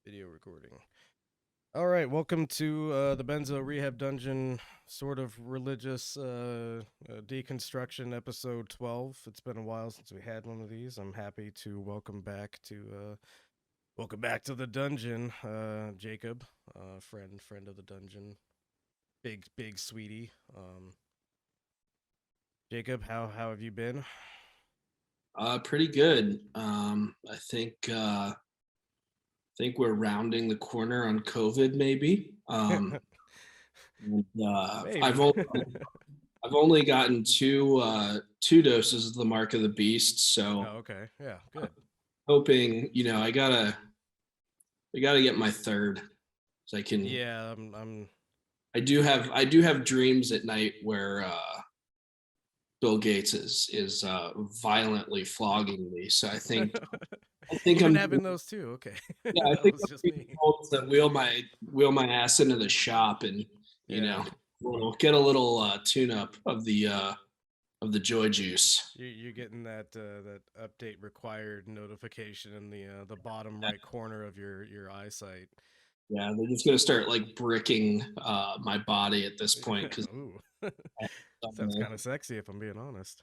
Video recording. All right, welcome to the Benzo Rehab Dungeon, sort of religious deconstruction episode 12. It's been a while since we had one of these. I'm happy to welcome back to the dungeon, Jacob, friend of the dungeon, big sweetie. Jacob, how have you been? Pretty good. I think we're rounding the corner on COVID, maybe. And, I've Maybe. only I've only gotten two doses of the mark of the beast, so Oh, okay. Yeah, good. hoping I gotta get my third, so I can. Yeah, I'm I do have dreams at night where Bill Gates is violently flogging me. So I think You've been I'm having those too. Okay. Yeah, I That think was I'm just being me. told to wheel my ass into the shop and you Yeah. know we'll get a little tune up of the joy juice. You're getting that update required notification in the bottom right corner of your eyesight. Yeah, they're just gonna start like bricking my body at this point because Ooh. I've Sounds kind of sexy if I'm being honest.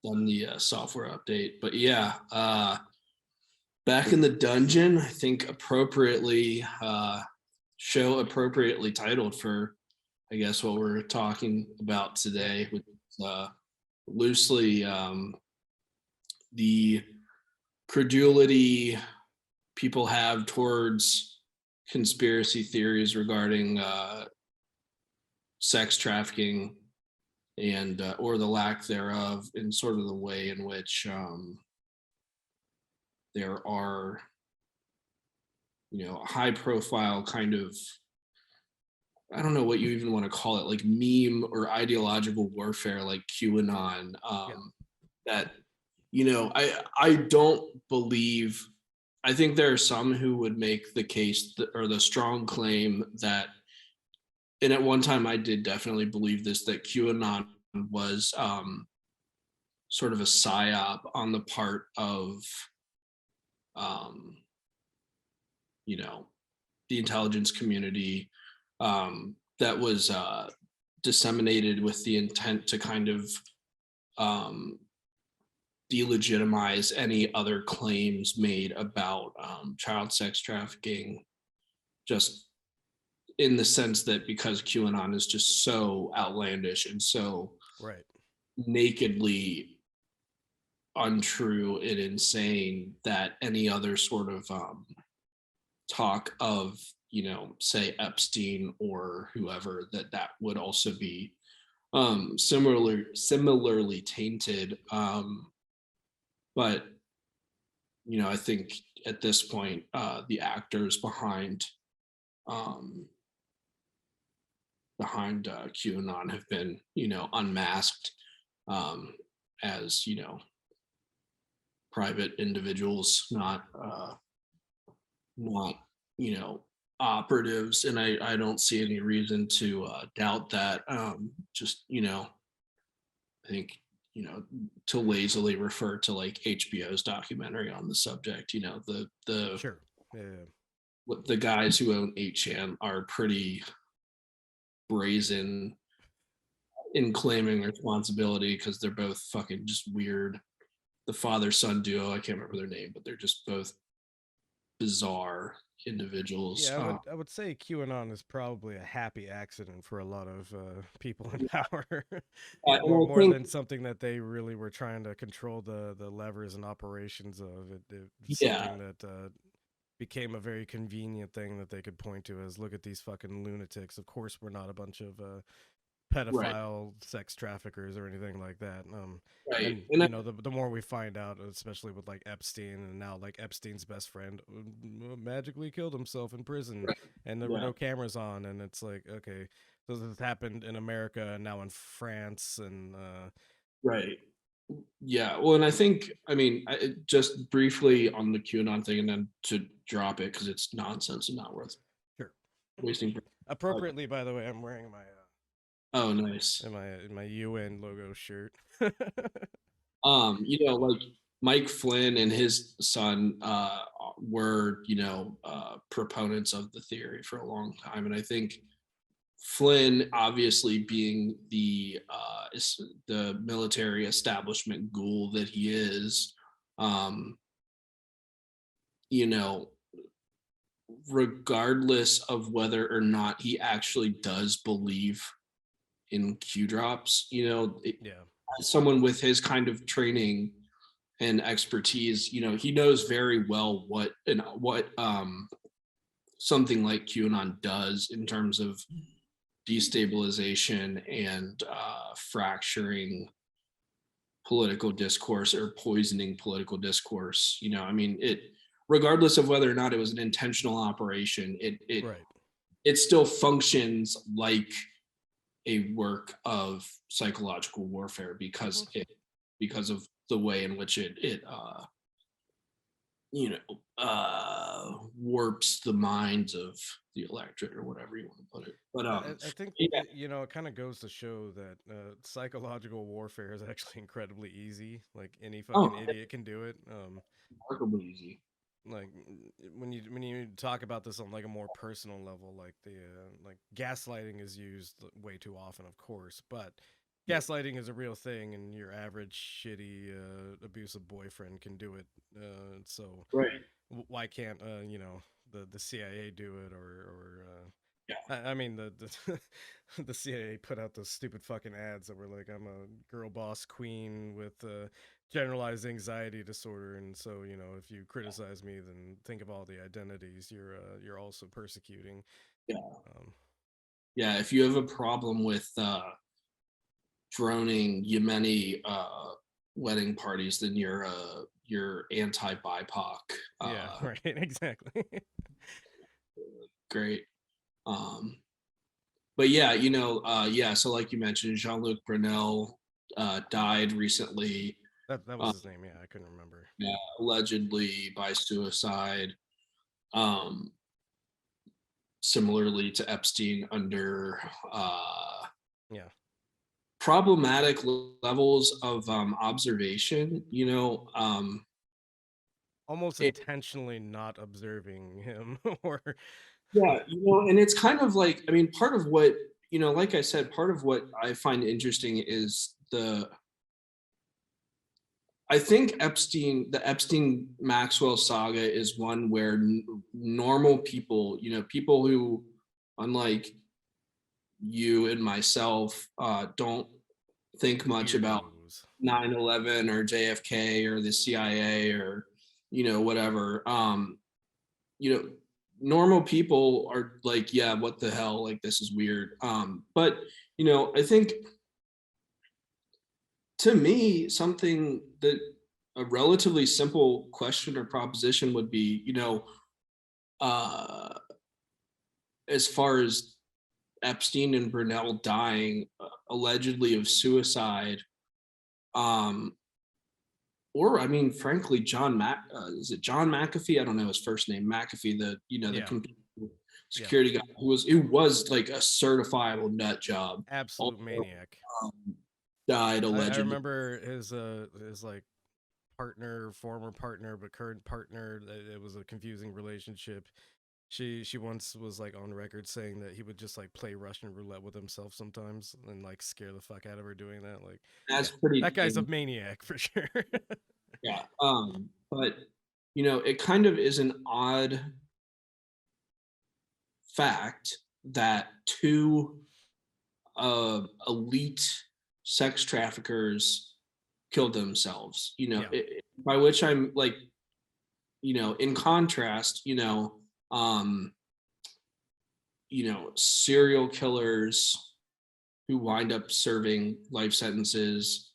done the software update. But yeah, back in the dungeon, I think show appropriately titled for I guess what we're talking about Yeah. today, which is loosely the credulity people have towards conspiracy theories regarding sex trafficking and or the lack thereof, in sort of the way in which there are high profile kind of, I don't know what you even want to call it, like meme or ideological warfare like QAnon, Yeah. that I don't believe. I think there are some who would make the case or the strong claim that, and at one time I did definitely believe this, that QAnon was sort of a psyop on the part of um, you know the intelligence community, that was disseminated with the intent to kind of um, delegitimize any other claims made about child sex trafficking, just in the sense that because QAnon is just so outlandish and so Right. nakedly untrue and insane, that any other sort of talk of, say Epstein or whoever, that would also be similarly tainted. But I think at this point, the actors um, behind QAnon have been, unmasked, um, as private individuals, not operatives, and I don't see any reason to doubt that. Just I think to lazily refer to like HBO's documentary on the subject. The Sure. Yeah. what the guys who own 8chan are pretty brazen in claiming responsibility because they're both fucking just weird. The father son duo, I can't remember their name, but they're just both bizarre individuals. Yeah, I would say QAnon is probably a happy accident for a lot of people in power, And I more think, than something that they really were trying to control the levers and operations of. It's yeah, something that became a very convenient thing that they could point to as, look at these fucking lunatics. Of course, we're not a bunch of right, pedophile sex traffickers or anything like that. right, And and the more we find out, especially with like Epstein, and now like Epstein's best friend magically killed himself in prison, right, and there were yeah, no cameras on, and it's like, okay, so this happened in America and now in France, and right. Yeah, well, and I think, I mean, just briefly on the QAnon thing, and then to drop it because it's nonsense and not worth sure. wasting. Uh, Appropriately, by the way, I'm wearing my oh, nice. in my UN logo shirt. Like Mike Flynn and his son were, proponents of the theory for a long time, and I think Flynn, obviously being the military establishment ghoul that he is, um, you know, regardless of whether or not he actually does believe in Q drops, Yeah. someone with his kind of training and expertise, he knows very well what something like QAnon does in terms of destabilization and fracturing political discourse or poisoning political discourse. I mean, regardless of whether or not it was an intentional operation, Right. it still functions like a work of psychological warfare Hmm. because of the way in which it warps the minds of the electorate or whatever you want to put it. But I think yeah, it kind of goes to show that psychological warfare is actually incredibly easy. Like any fucking oh, idiot can do it. remarkably easy. Like when you talk about this on like a more personal level, like the like gaslighting is used way too often, of course, but gaslighting is a real thing, and your average shitty abusive boyfriend can do it. So Right. why can't the CIA do it or Yeah. I mean the the CIA put out those stupid fucking ads that were like, I'm a girl boss queen with generalized anxiety disorder, and so if you criticize me, then think of all the identities you're also persecuting. Yeah. Um, Yeah. If you have a problem with droning Yemeni wedding parties, then you're anti BIPOC. yeah, right, exactly. Great. Um, but yeah, yeah. So like you mentioned, Jean-Luc Brunel died recently, That was uh, his name. Yeah, I couldn't remember. yeah, allegedly by suicide. Um, Similarly to Epstein, under Yeah, problematic levels of observation. almost It, intentionally not observing him, or yeah, and it's kind of like, I mean, part of what, like I said, part of what I find interesting is I think the Epstein Maxwell saga is one where normal people, people who, unlike you and myself, don't think much about weirdos. 9/11 or JFK or the CIA or whatever. You know, Normal people are like, yeah, what the hell? Like, this is weird. But I think, to me, something that a relatively simple question or proposition would be, uh, as far as Epstein and Brunel dying allegedly of suicide, um, or I mean, frankly, is it John McAfee? I don't know his first name. McAfee, the Yeah, computer yeah, security guy who was like a certifiable nut job, absolute also maniac. died I allegedly. remember his like partner, former partner, but current partner. It was a confusing relationship. She once was like on record saying that he would just like play Russian roulette with himself sometimes and like scare the fuck out of her doing that. Like, yeah, That's that pretty guy's a dang, maniac for sure. yeah. But it kind of is an odd fact that two elite sex traffickers killed themselves. Yeah, By which I'm like, in contrast, um, serial killers who wind up serving life sentences,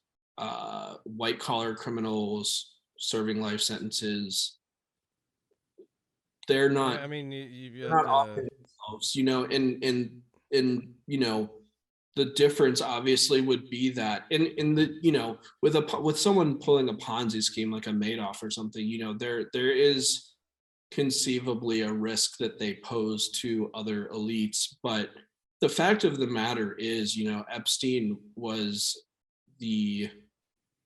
white collar criminals serving life sentences. They're I not mean you they're had not offering themselves, and the difference obviously would be that in the with someone pulling a Ponzi scheme like a Madoff or something, there is conceivably a risk that they pose to other elites. But the fact of the matter is, Epstein was the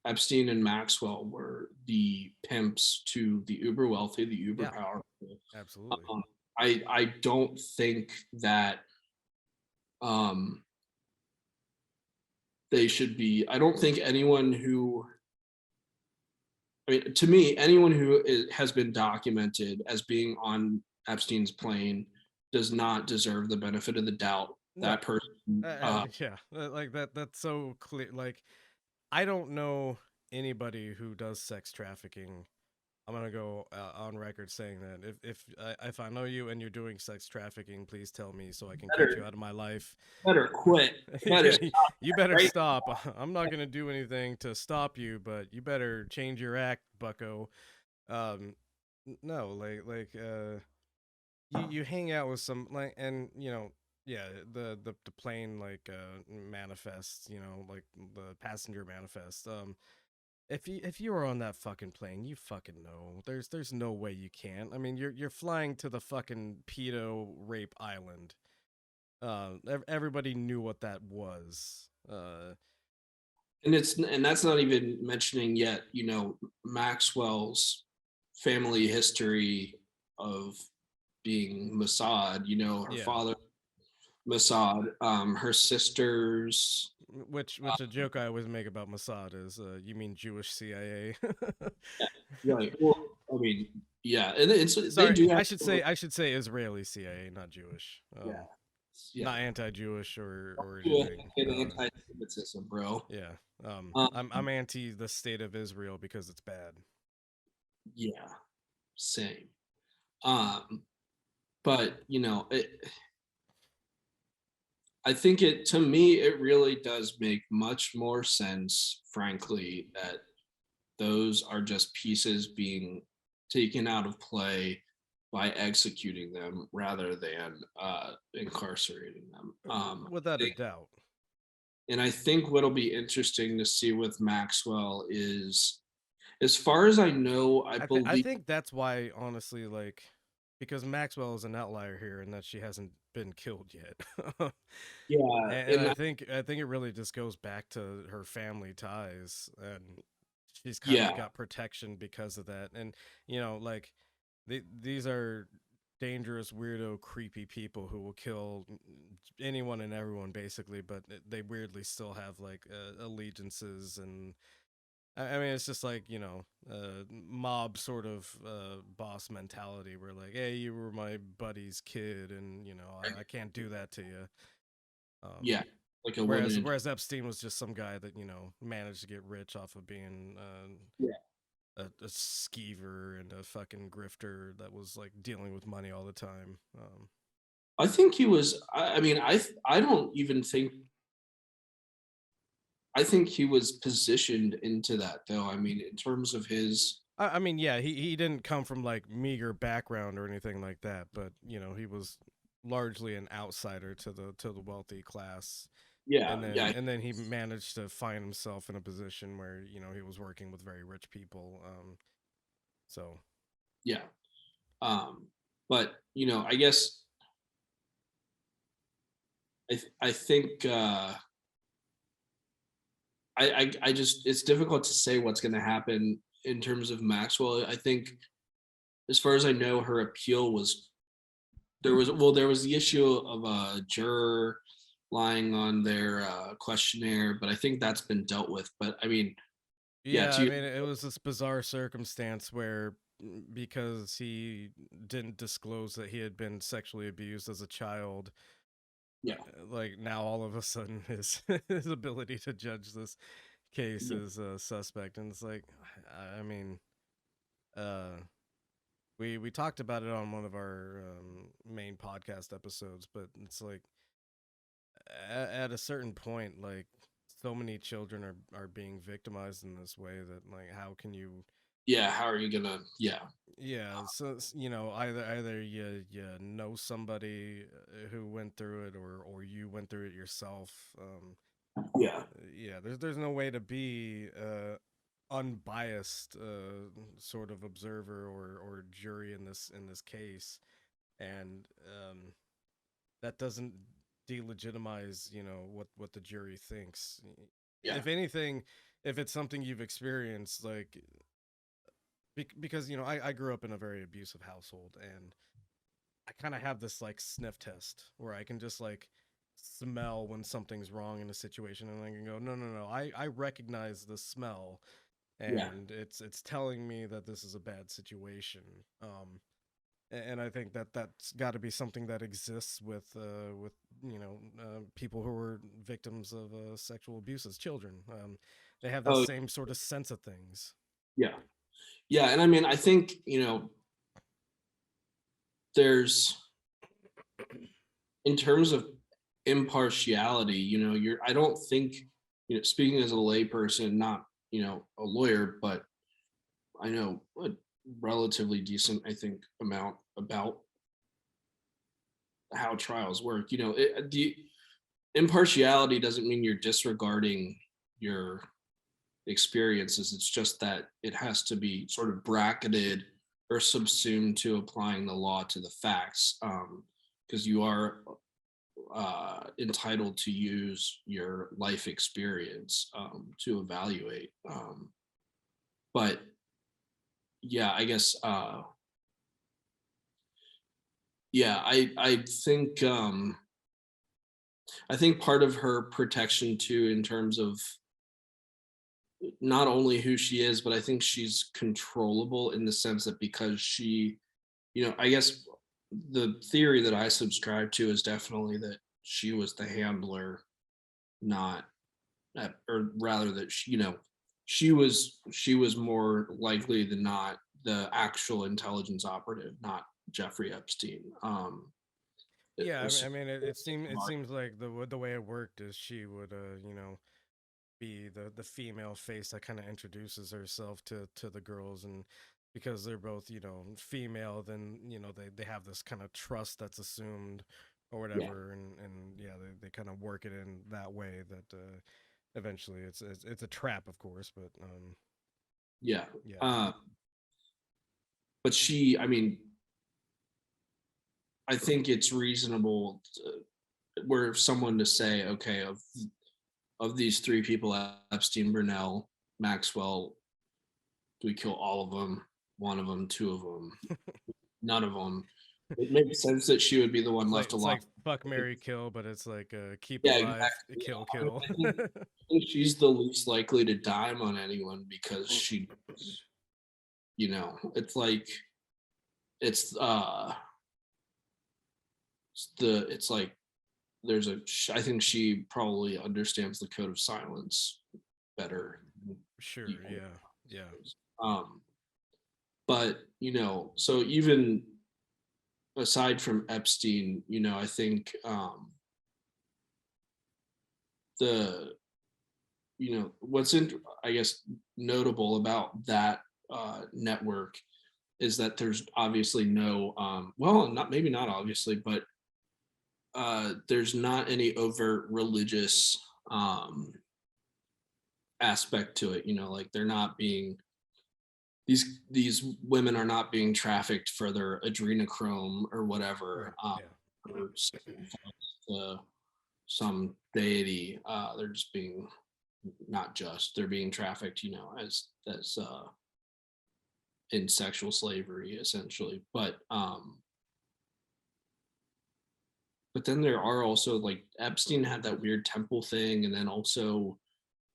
Epstein and Maxwell were the pimps to the uber wealthy, the uber Yeah, powerful. absolutely. Um, I don't think that um, they should be. I don't think anyone who, I mean, to me, anyone who has been documented as being on Epstein's plane does not deserve the benefit of the doubt. That No. person, Yeah, like that's so clear. Like, I don't know anybody who does sex trafficking. I'm gonna go on record saying that if I know you and you're doing sex trafficking, please tell me so I can cut you better out of my life. better quit. Better Yeah, stop you better right. stop. I'm not gonna do anything to stop you, but you better change your act, Bucko. Um, no, you hang out with some like, and yeah, the plane like manifest, like the passenger manifest. If you were on that fucking plane, you fucking know. There's no way you can't. I mean, you're flying to the fucking pedo rape island. Everybody knew what that was. And that's not even mentioning yet, Maxwell's family history of being Mossad. Her Yeah, father Mossad, her sisters. which a joke I always make about Mossad is, you mean Jewish CIA? Yeah, well, I mean, yeah, and it's they Sorry, do have. I should say Israeli CIA, not Jewish. Yeah, yeah. Not anti-Jewish or Do anything. an anti-Semitism, bro. Yeah. Um, I'm anti the state of Israel because it's bad. yeah, same. Um, but I think to me it really does make much more sense, frankly, that those are just pieces being taken out of play by executing them rather than incarcerating them. Without a doubt. And I think what'll be interesting to see with Maxwell is, as far as I know, I I believe. think that's why, honestly, like, because Maxwell is an outlier here in that she hasn't been killed yet. and, Yeah, and and I think it really just goes back to her family ties, and she's kind of yeah, got protection because of that. And like, these are dangerous, weirdo, creepy people who will kill anyone and everyone basically, but they weirdly still have like allegiances. And I mean, it's just like, mob sort of boss mentality where, like, hey, you were my buddy's kid, and I can't do that to you. yeah, Um, like a whereas woman. whereas Epstein was just some guy that managed to get rich off of being Yeah, a skeever and a fucking grifter that was like dealing with money all the time. I think he was. I mean, I don't even think. I think he was positioned into that, though. I mean, in terms of his. I mean, yeah, he didn't come from like meager background or anything like that, but he was largely an outsider to the wealthy class. Yeah, And then yeah, and then he managed to find himself in a position where he was working with very rich people. So yeah. But I guess I think I just, it's difficult to say what's going to happen in terms of Maxwell. I think, as far as I know, her appeal was, there was the issue of a juror lying on their questionnaire, but I think that's been dealt with. But I mean, yeah, yeah, I to mean, it was this bizarre circumstance where, because he didn't disclose that he had been sexually abused as a child, yeah, like, now all of a sudden his his ability to judge this case yeah, is suspect. And it's like, I mean, uh we talked about it on one of our main podcast episodes, but it's like, at a certain point, like, so many children are being victimized in this way that, like, how can you. yeah. How are you gonna? Yeah, Yeah, so either you know somebody who went through it, or you went through it yourself. yeah, Yeah, there's no way to be unbiased sort of observer or jury in this case. And that doesn't delegitimize what the jury thinks. yeah, If anything, if it's something you've experienced, like because I grew up in a very abusive household, and I kind of have this like sniff test where I can just like smell when something's wrong in a situation, and I can go, no, no, no, I recognize the smell, Yeah. and it's telling me that this is a bad situation. And I think that that's got to be something that exists with people who are victims of sexual abuse as children. They have that Oh, same sort of sense of things. yeah. Yeah. And I mean, I think, there's, in terms of impartiality, I don't think, speaking as a layperson, not, a lawyer, but I know a relatively decent, I think, amount about how trials work. The impartiality doesn't mean you're disregarding your experiences. It's just that it has to be sort of bracketed or subsumed to applying the law to the facts, because you are entitled to use your life experience to evaluate. But yeah, I guess yeah, I think part of her protection too, in terms of not only who she is, but I think she's controllable in the sense that because I guess the theory that I subscribe to is definitely that she was the handler, not or rather that she was more likely than not the actual intelligence operative, not Jeffrey Epstein. Yeah, I mean, So- it seems like the way it worked is she would be the female face that kind of introduces herself to the girls, and because they're both female, then they have this kind of trust that's assumed or yeah, whatever, and yeah, they kind of work it in that way that eventually it's a trap, of course, but yeah. yeah. Uh, but I mean, I think it's reasonable were someone to say, okay, of these three people, Epstein, Brunel, Maxwell, do we kill all of them? One of them, two of them, none of them. It makes sense that she would be the one It's like left it's alive. like fuck Mary kill, but it's like keep Yeah, alive, exactly. kill I, kill. I think, I think she's the least likely to dime on anyone because it's like it's it's like I think she probably understands the code of silence better than Sure, people. yeah, yeah. Um, but so even aside from Epstein, I think the what's I guess notable about that network is that there's obviously no well, not maybe not obviously, but there's not any overt religious aspect to it. Like they're not being these women are not being trafficked for their adrenochrome or Right, whatever, yeah. or to some deity. They're just being not just they're being trafficked, as in sexual slavery essentially. But then there are also like Epstein had that weird temple thing, and then also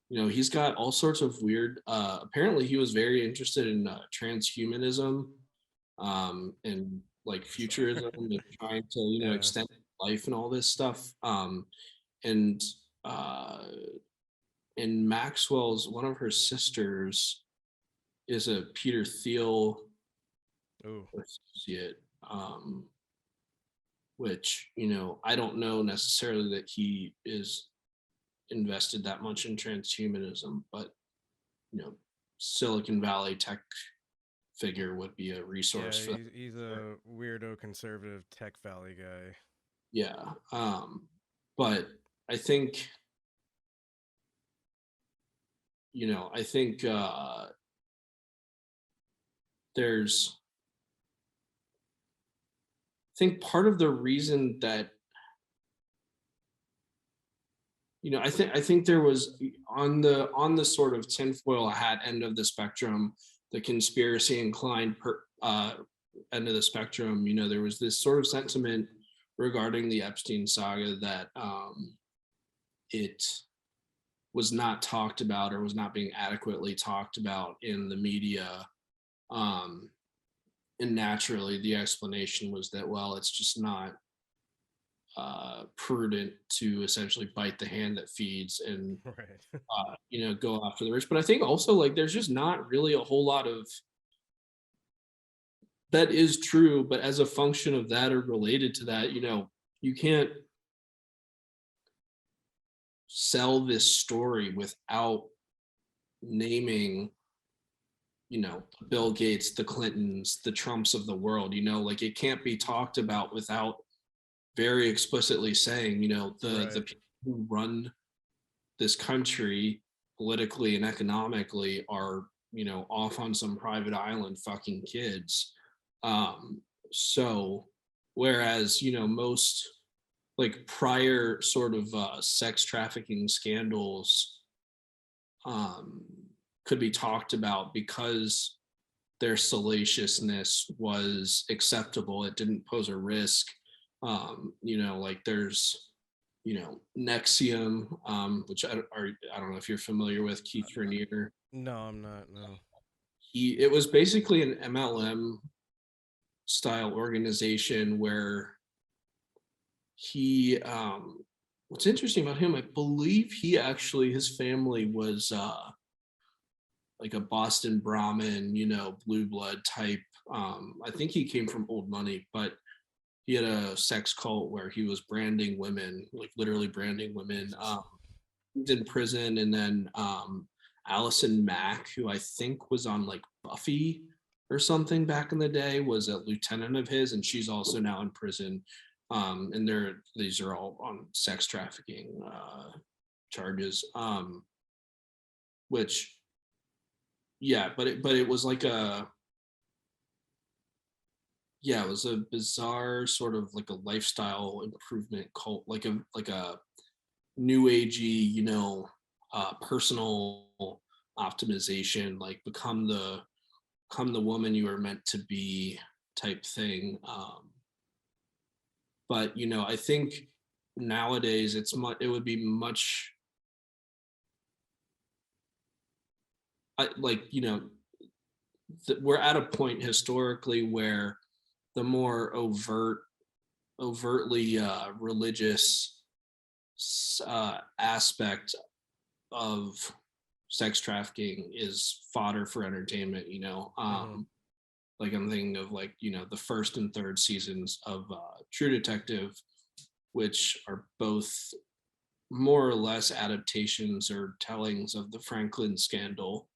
he's got all sorts of weird apparently he was very interested in transhumanism, and like Bizarre. futurism and trying to Yeah. extend life and all this stuff, and uh and Maxwell's one of her sisters is a Peter Thiel Ooh. associate, which I don't know necessarily that he is invested that much in transhumanism, but you know Silicon Valley tech figure would be a resource Yeah, for that. he's a weirdo conservative tech valley guy. Yeah, but I think I think there's I think part of the reason that I think there was on the sort of tinfoil hat end of the spectrum, the conspiracy inclined end of the spectrum. There was this sort of sentiment regarding the Epstein saga that it was not talked about or was not being adequately talked about in the media. Um, and naturally, the explanation was that, well, it's just not prudent to essentially bite the hand that feeds and Right. go after the rich. But I think also, like, there's just not really a whole lot of that is true. But as a function of that or related to that, you can't sell this story without naming, Bill Gates, the Clintons, the Trumps of the world. Like, it can't be talked about without very explicitly saying, the Right. people who run this country politically and economically are, off on some private island fucking kids. So whereas, most like prior sort of sex trafficking scandals um, could be talked about because their salaciousness was acceptable. It didn't pose a risk. Like there's, Nexium, which I don't know if you're familiar with Keith Raniere. No, I'm not. No. It was basically an MLM style organization where he what's interesting about him, I believe he actually his family was like a Boston Brahmin, blue blood type. I think he came from old money, but he had a sex cult where he was branding women, like literally branding women. Jesus. He's in prison, and then Allison Mack, who I think was on like Buffy or something back in the day, was a lieutenant of his, and she's also now in prison. And these are all on sex trafficking charges. Which, yeah, but it was like it was a bizarre sort of like a lifestyle improvement cult, like a new agey, personal optimization, like become the woman you are meant to be type thing. But I think nowadays it would be much like we're at a point historically where the more overtly religious aspect of sex trafficking is fodder for entertainment. Hmm. Like I'm thinking of, like, the first and third seasons of True Detective, which are both more or less adaptations or tellings of the Franklin scandal.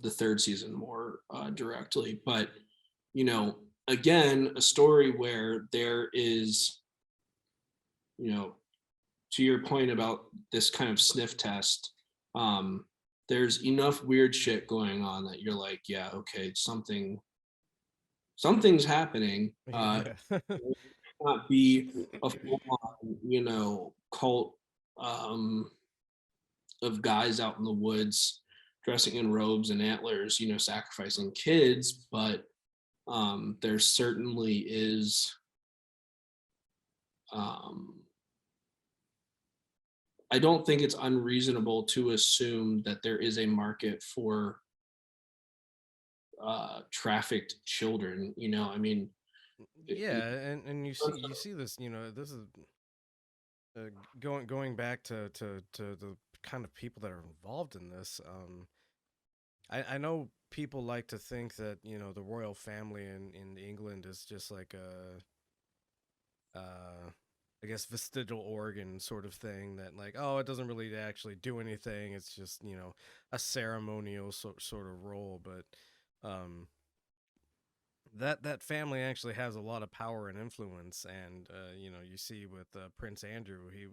The third season more directly, but again, a story where there is, you know, to your point about this kind of sniff test, um, there's enough weird shit going on that you're like, yeah, okay, something's happening. Yeah. Not be a full on, cult um, of guys out in the woods dressing in robes and antlers, sacrificing kids, but there certainly is. Um, I don't think it's unreasonable to assume that there is a market for trafficked children. I mean, Yeah, and you see this. This is going back to the kind of people that are involved in this. I know people like to think that the royal family in England is just like I guess vestigial organ sort of thing that, like, oh, it doesn't really actually do anything. It's just a ceremonial sort of role, but um, that family actually has a lot of power and influence, and you see with Prince Andrew, he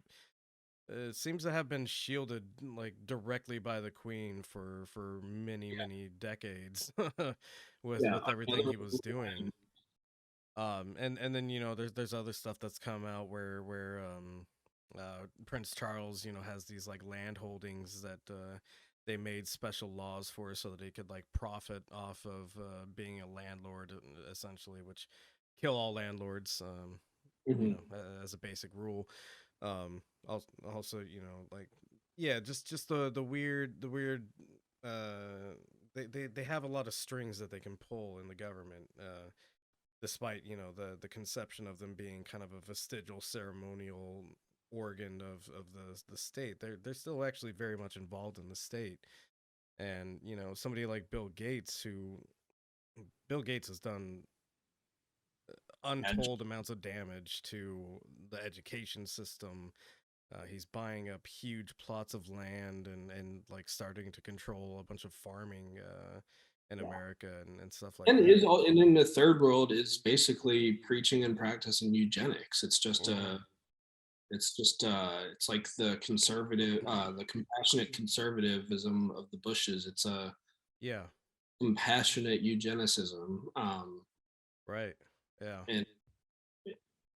seems to have been shielded like directly by the Queen for many decades yeah, with everything he was doing. And then there's other stuff that's come out where Prince Charles, has these like land holdings that they made special laws for so that they could like profit off of being a landlord, essentially, which kill all landlords, Mhm. as a basic rule. Also, like, yeah, just the weird. They have a lot of strings that they can pull in the government. Despite the conception of them being kind of a vestigial ceremonial organ of the state, they're still actually very much involved in the state. And somebody like Bill Gates has done And untold amounts of damage to the education system. He's buying up huge plots of land and like starting to control a bunch of farming in yeah. America and stuff like And that. and in the third world is basically preaching and practicing eugenics. Hmm. It's like the compassionate conservatism of the Bushes. It's a Yeah. compassionate eugenicism. Right. Yeah. And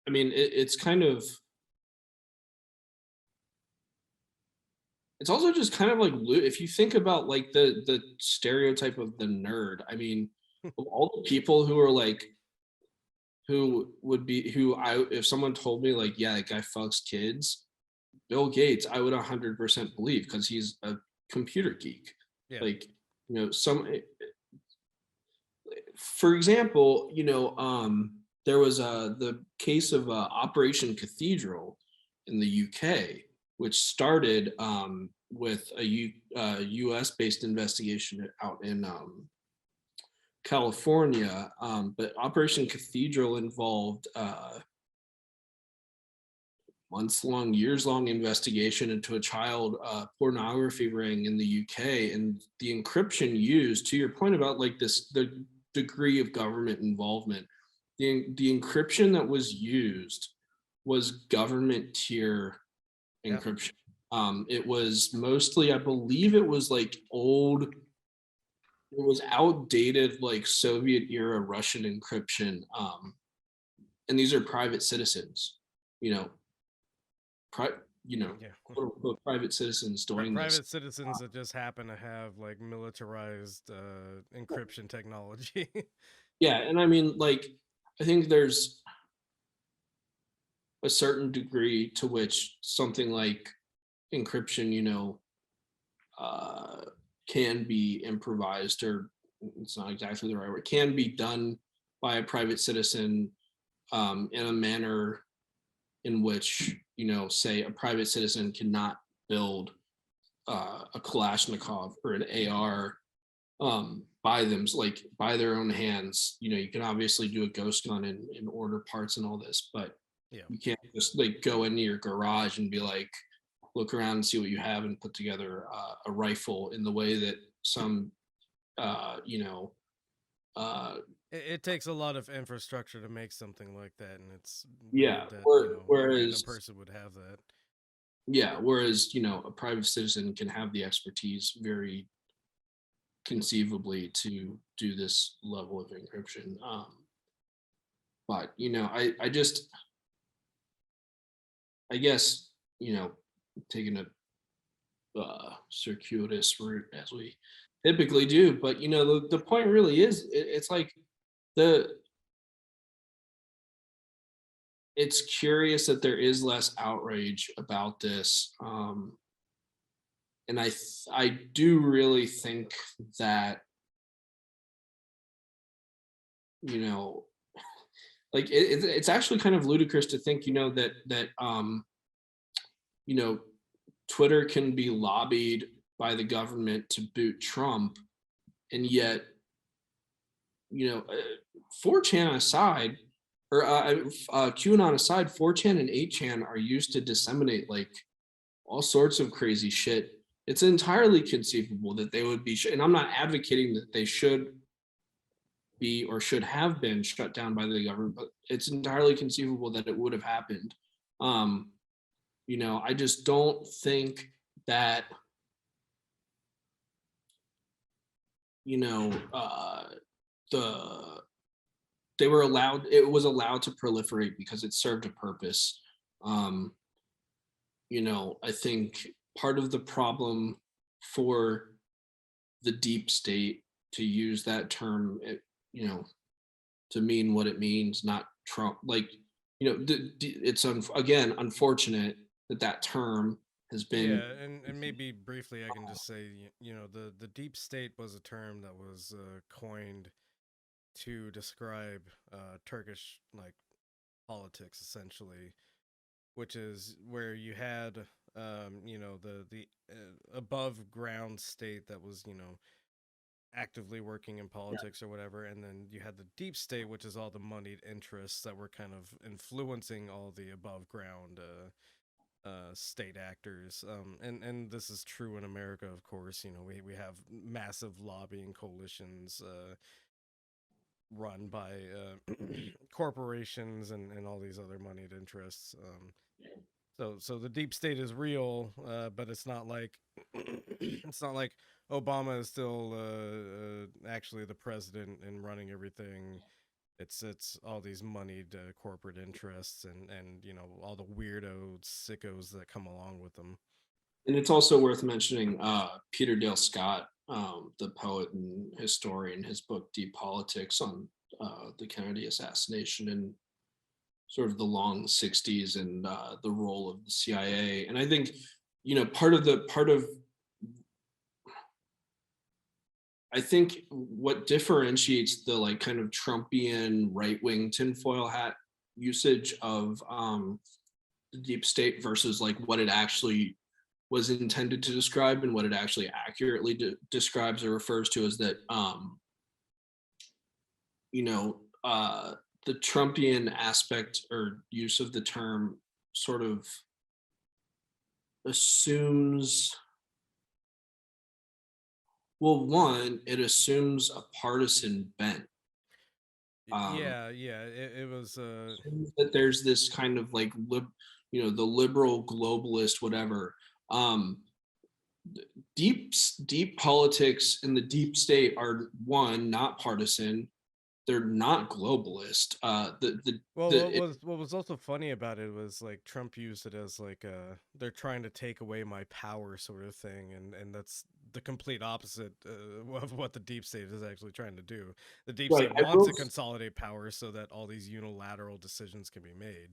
I mean, it's kind of, it's also just kind of like if you think about like the stereotype of the nerd. I mean, of all the people who are like, who would be who I if someone told me like, yeah, that guy fucks kids, Bill Gates, I would 100% believe because he's a computer geek. Yeah. Like, for example, there was the case of Operation Cathedral in the UK, which started with a US based investigation out in California. But Operation Cathedral involved months long, years long investigation into a child pornography ring in the UK, and the encryption used. To your point about like the degree of government involvement, the encryption that was used was government tier Yeah. encryption. It was mostly, I believe, it was like old. It was outdated, like Soviet era Russian encryption. And these are private citizens, you know, pri- Yeah. quote unquote private citizens doing this. Private citizens that just happen to have like militarized encryption technology. Yeah, and I mean, like, I think there's a certain degree to which something like encryption, uh, can be improvised, or it's not exactly the right word, can be done by a private citizen in a manner in which, say a private citizen cannot build a Kalashnikov or an AR by them, like by their own hands. You can obviously do a ghost gun and order parts and all this, but Yeah. you can't just like go into your garage and be like, look around and see what you have and put together a rifle in the way that some, you know, uh, It takes a lot of infrastructure to make something like that, and it's yeah. weird that a random Whereas, person would have that. a private citizen can have the expertise very conceivably to do this level of encryption. But I guess, taking a circuitous route as we typically do. But the point really is, it's like the it's curious that there is less outrage about this. And I do really think that, you know like it's actually kind of ludicrous to think, you know Twitter can be lobbied by the government to boot Trump, and yet, 4chan aside, or QAnon aside, 4chan and 8chan are used to disseminate like all sorts of crazy shit. It's entirely conceivable that they would be, and I'm not advocating that they should be or should have been shut down by the government, but it's entirely conceivable that it would have happened. Um, I just don't think that, you know, the it was allowed to proliferate because it served a purpose. Um, I think part of the problem for the deep state to use that term, you know, to mean what it means, not Trump. Like, it's again unfortunate that that term has been. Yeah, and maybe briefly I can just say, the deep state was a term that was coined to describe Turkish like politics essentially, which is where you had the above ground state that was actively working in Yeah. politics or whatever, and then you had the deep state, which is all the moneyed interests that were kind of influencing all the above ground state actors. And this is true in America, of course. We have massive lobbying coalitions run by corporations and all these other moneyed interests. So the deep state is real, but it's not like it's not like Obama is still actually the president and running everything. It's all these moneyed corporate interests and all the weirdo sickos that come along with them. And it's also worth mentioning Peter Dale Scott, the poet and historian, his book Deep Politics on the Kennedy assassination and sort of the long 60s and the role of the CIA. And I think, part of I think what differentiates the like kind of Trumpian right wing tinfoil hat usage of the deep state versus like what it actually was intended to describe and what it actually accurately describes or refers to is that you know the Trumpian aspect or use of the term sort of assumes, well, one, it assumes a partisan bent. um Yeah. It was assumes that there's this kind of like the liberal globalist whatever. um deep politics in the deep state are, one, not partisan, they're not globalist. Well, The it, what was also funny about it was like Trump used it as like they're trying to take away my power sort of thing, and that's the complete opposite of what the deep state is actually trying to do. The deep right, state wants to consolidate power so that all these unilateral decisions can be made.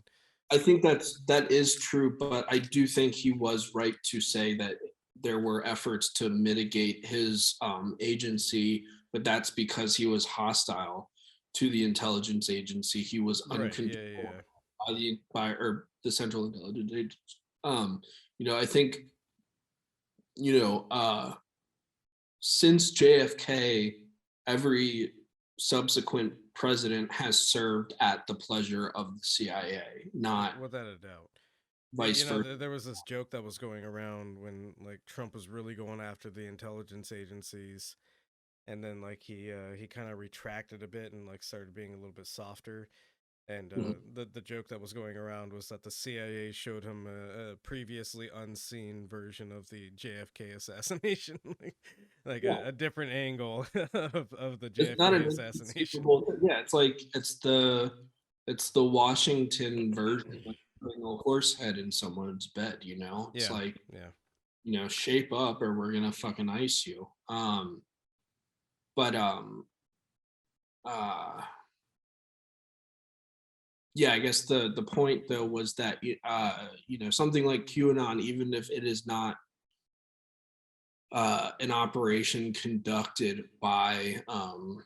I think that is true, but I do think he was right to say that there were efforts to mitigate his agency, but that's because he was hostile to the intelligence agency. He was Right? uncontrolled by the Central Intelligence Agency. I think you know since JFK, every subsequent president has served at the pleasure of the CIA, not Without a doubt. vice versa. There was this joke that was going around when like Trump was really going after the intelligence agencies, and then like he kind of retracted a bit and like started being a little bit softer. And Mhm. the joke that was going around was that the CIA showed him a previously unseen version of the JFK assassination, like Yeah, a different angle of the it's not JFK an assassination. inconceivable. Yeah, it's like it's the Washington version of putting a horse head in someone's bed. It's Yeah, like, yeah, shape up or we're gonna fucking ice you. But uh, yeah, I guess the point though was that something like QAnon, even if it is not an operation conducted by an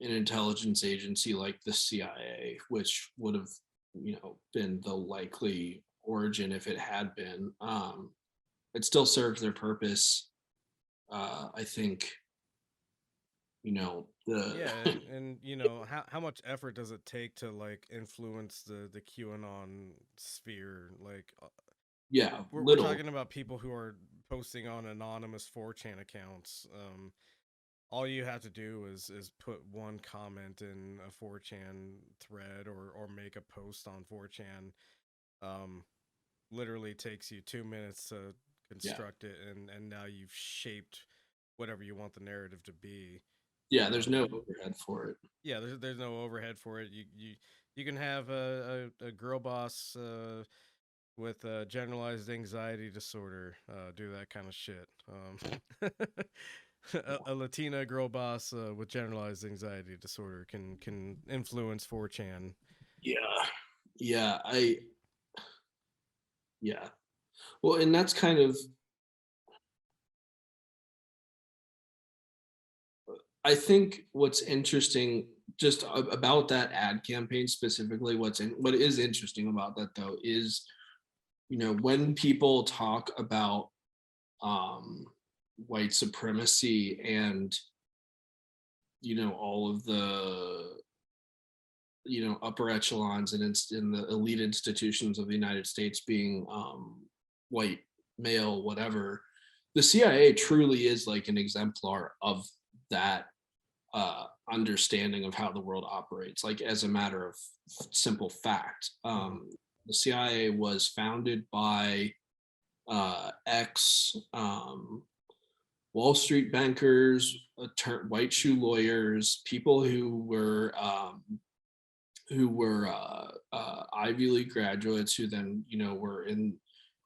intelligence agency like the CIA, which would have, been the likely origin if it had been. It still serves their purpose. I think, the yeah. And how much effort does it take to like influence the QAnon sphere? Like yeah, we're little. talking about people who are posting on anonymous 4chan accounts. All you have to do is put one comment in a 4chan thread or make a post on 4chan. Um, Literally takes you 2 minutes to Yeah, construct it, and now you've shaped whatever you want the narrative to be. yeah. There's Um, no overhead for it. yeah, there's no overhead for it. You can have a girl boss with generalized anxiety disorder do that kind of shit. A Latina girl boss with generalized anxiety disorder can influence 4chan. Yeah. Yeah. Yeah. Well, and that's kind of, I think what's interesting just about that ad campaign specifically, what is interesting about that though is, when people talk about um white supremacy and all of the upper echelons and it's in the elite institutions of the United States being white, male, whatever, the CIA truly is like an exemplar of that understanding of how the world operates, like as a matter of simple fact. Hmm. The CIA was founded by ex Wall Street bankers, white shoe lawyers, people who were Ivy League graduates who then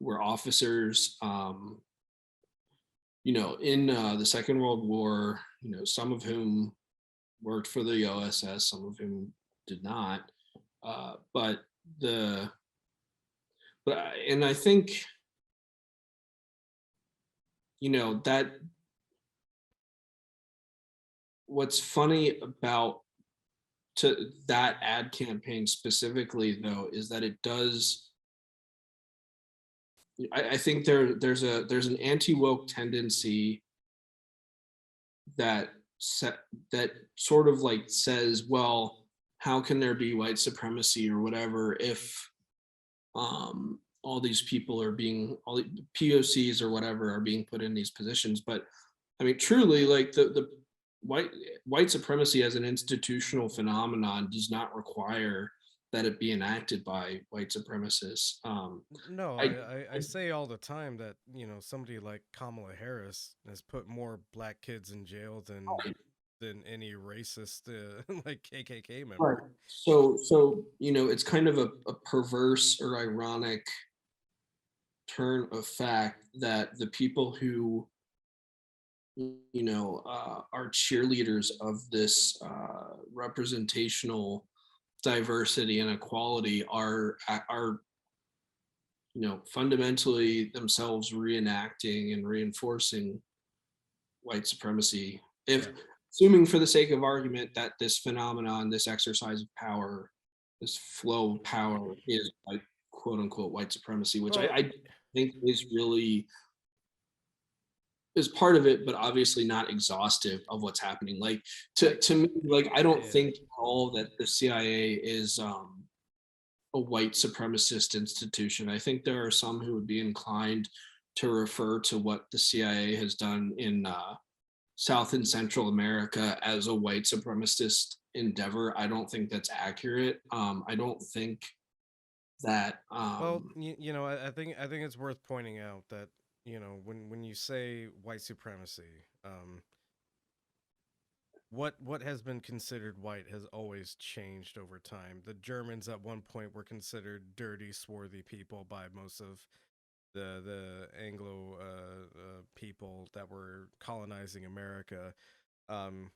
were officers. In the Second World War, some of whom worked for the OSS, some of whom did not. But the and I think that what's funny about to that ad campaign specifically though is that it does. I think there's an anti woke tendency that that sort of like says, well, how can there be white supremacy or whatever if all these people are being all the POCs or whatever are being put in these positions. But I mean, truly, like the white white supremacy as an institutional phenomenon does not require that it be enacted by white supremacists. No, I, I say all the time that somebody like Kamala Harris has put more black kids in jail than any racist like KKK right. member. So it's kind of a perverse or ironic turn of fact that the people who are cheerleaders of this representational diversity and equality are fundamentally themselves reenacting and reinforcing white supremacy. If Yeah. assuming for the sake of argument that this phenomenon, this exercise of power, this flow of power is like quote unquote white supremacy, which Well, I think is part of it, but obviously not exhaustive of what's happening. Like I to me, like I don't yeah. think at all that the CIA is a white supremacist institution. I think there are some who would be inclined to refer to what the CIA has done in South and Central America as a white supremacist endeavor. I don't think that's accurate. I don't think that. Well, I think it's worth pointing out that when you say white supremacy, what has been considered white has always changed over time. The Germans at one point were considered dirty, swarthy people by most of the Anglo people that were colonizing America. And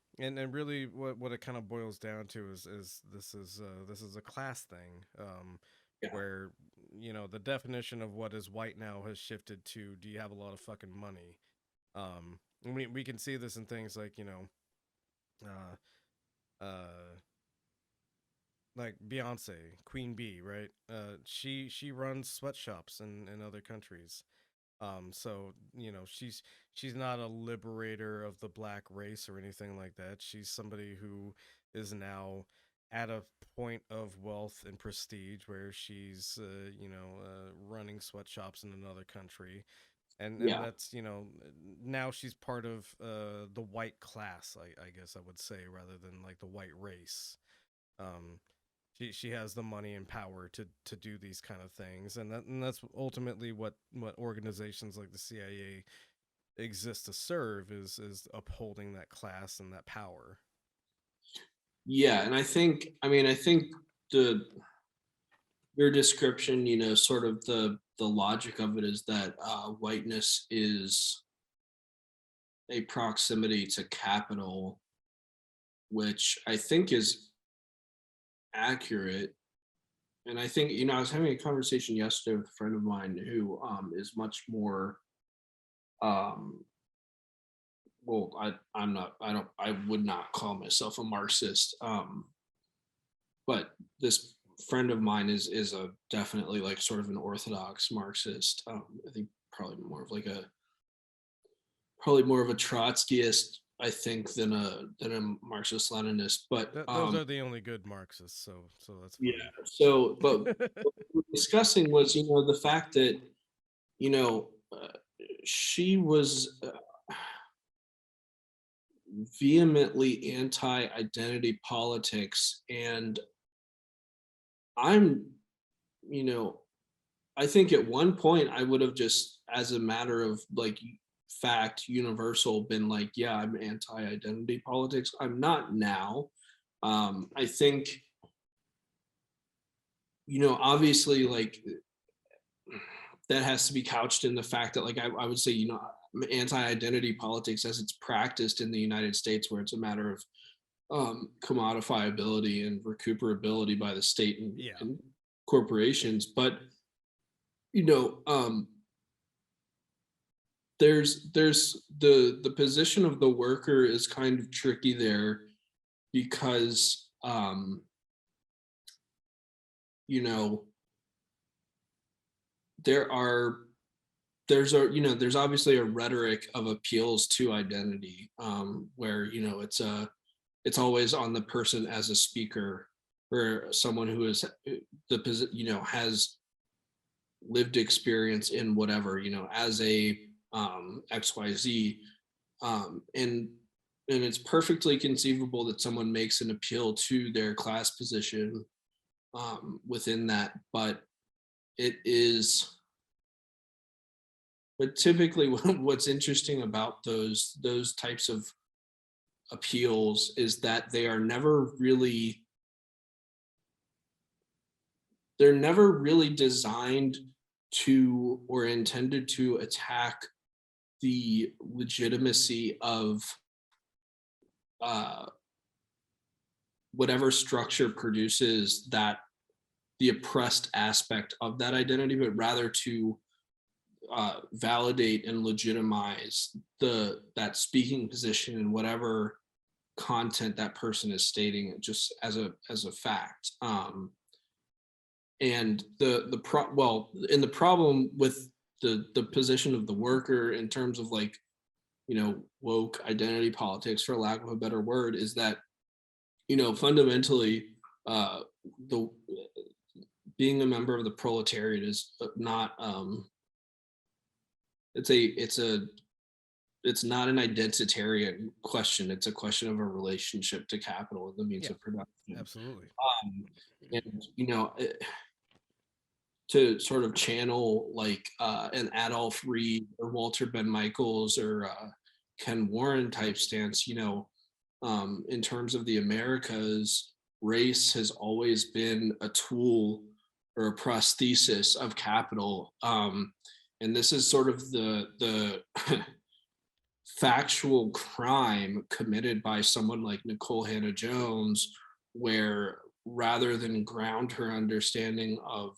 really, what it kind of boils down to is this is a class thing, Yeah, where the definition of what is white now has shifted to, do you have a lot of fucking money? We can see this in things like uh, uh, like Beyonce, Queen Bee, right? She runs sweatshops in other countries. So she's not a liberator of the black race or anything like that. She's somebody who is now at a point of wealth and prestige where she's running sweatshops in another country, and yeah, that's now she's part of the white class. I guess I would say, rather than like the white race. Um, she has the money and power to do these kind of things, and that's ultimately what organizations like the CIA exist to serve, is upholding that class and that power. yeah, and I think the your description, sort of the logic of it is that whiteness is a proximity to capital, which I think is accurate. And I think, I was having a conversation yesterday with a friend of mine who is much more, um, well, I'm not, I would not call myself a Marxist. But this friend of mine is a definitely like sort of an orthodox Marxist. I think probably more of a Trotskyist, I think, than a Marxist Leninist. But Those are the only good Marxists, so that's yeah. fine. So, but what we were discussing was, the fact that you know she was vehemently anti-identity politics, and I'm, you know, I think at one point I would have just, as a matter of like fact, universal, been like, yeah, I'm anti-identity politics. I'm not now. I think, obviously, like that has to be couched in the fact that, like, I would say, anti-identity politics as it's practiced in the United States, where it's a matter of commodifiability and recuperability by the state and, Yeah. and corporations. But you know, there's the position of the worker is kind of tricky there because you know there are there's obviously a rhetoric of appeals to identity, where it's always on the person as a speaker or someone who is has lived experience in whatever, as a XYZ. And it's perfectly conceivable that someone makes an appeal to their class position within that, but it is but typically what's interesting about those types of appeals is that they're never really designed to or intended to attack the legitimacy of uh, whatever structure produces that the oppressed aspect of that identity, but rather to validate and legitimize that speaking position in whatever content that person is stating, just as a fact. And and the problem with the position of the worker in terms of like woke identity politics, for lack of a better word, is that fundamentally the being a member of the proletariat is not it's not an identitarian question. It's a question of a relationship to capital and the means Yeah, of production. absolutely. And to sort of channel like an Adolf Reed or Walter Ben Michaels or Ken Warren type stance, in terms of the Americas, race has always been a tool or a prosthesis of capital. And this is sort of the factual crime committed by someone like Nicole Hannah Jones, where rather than ground her understanding of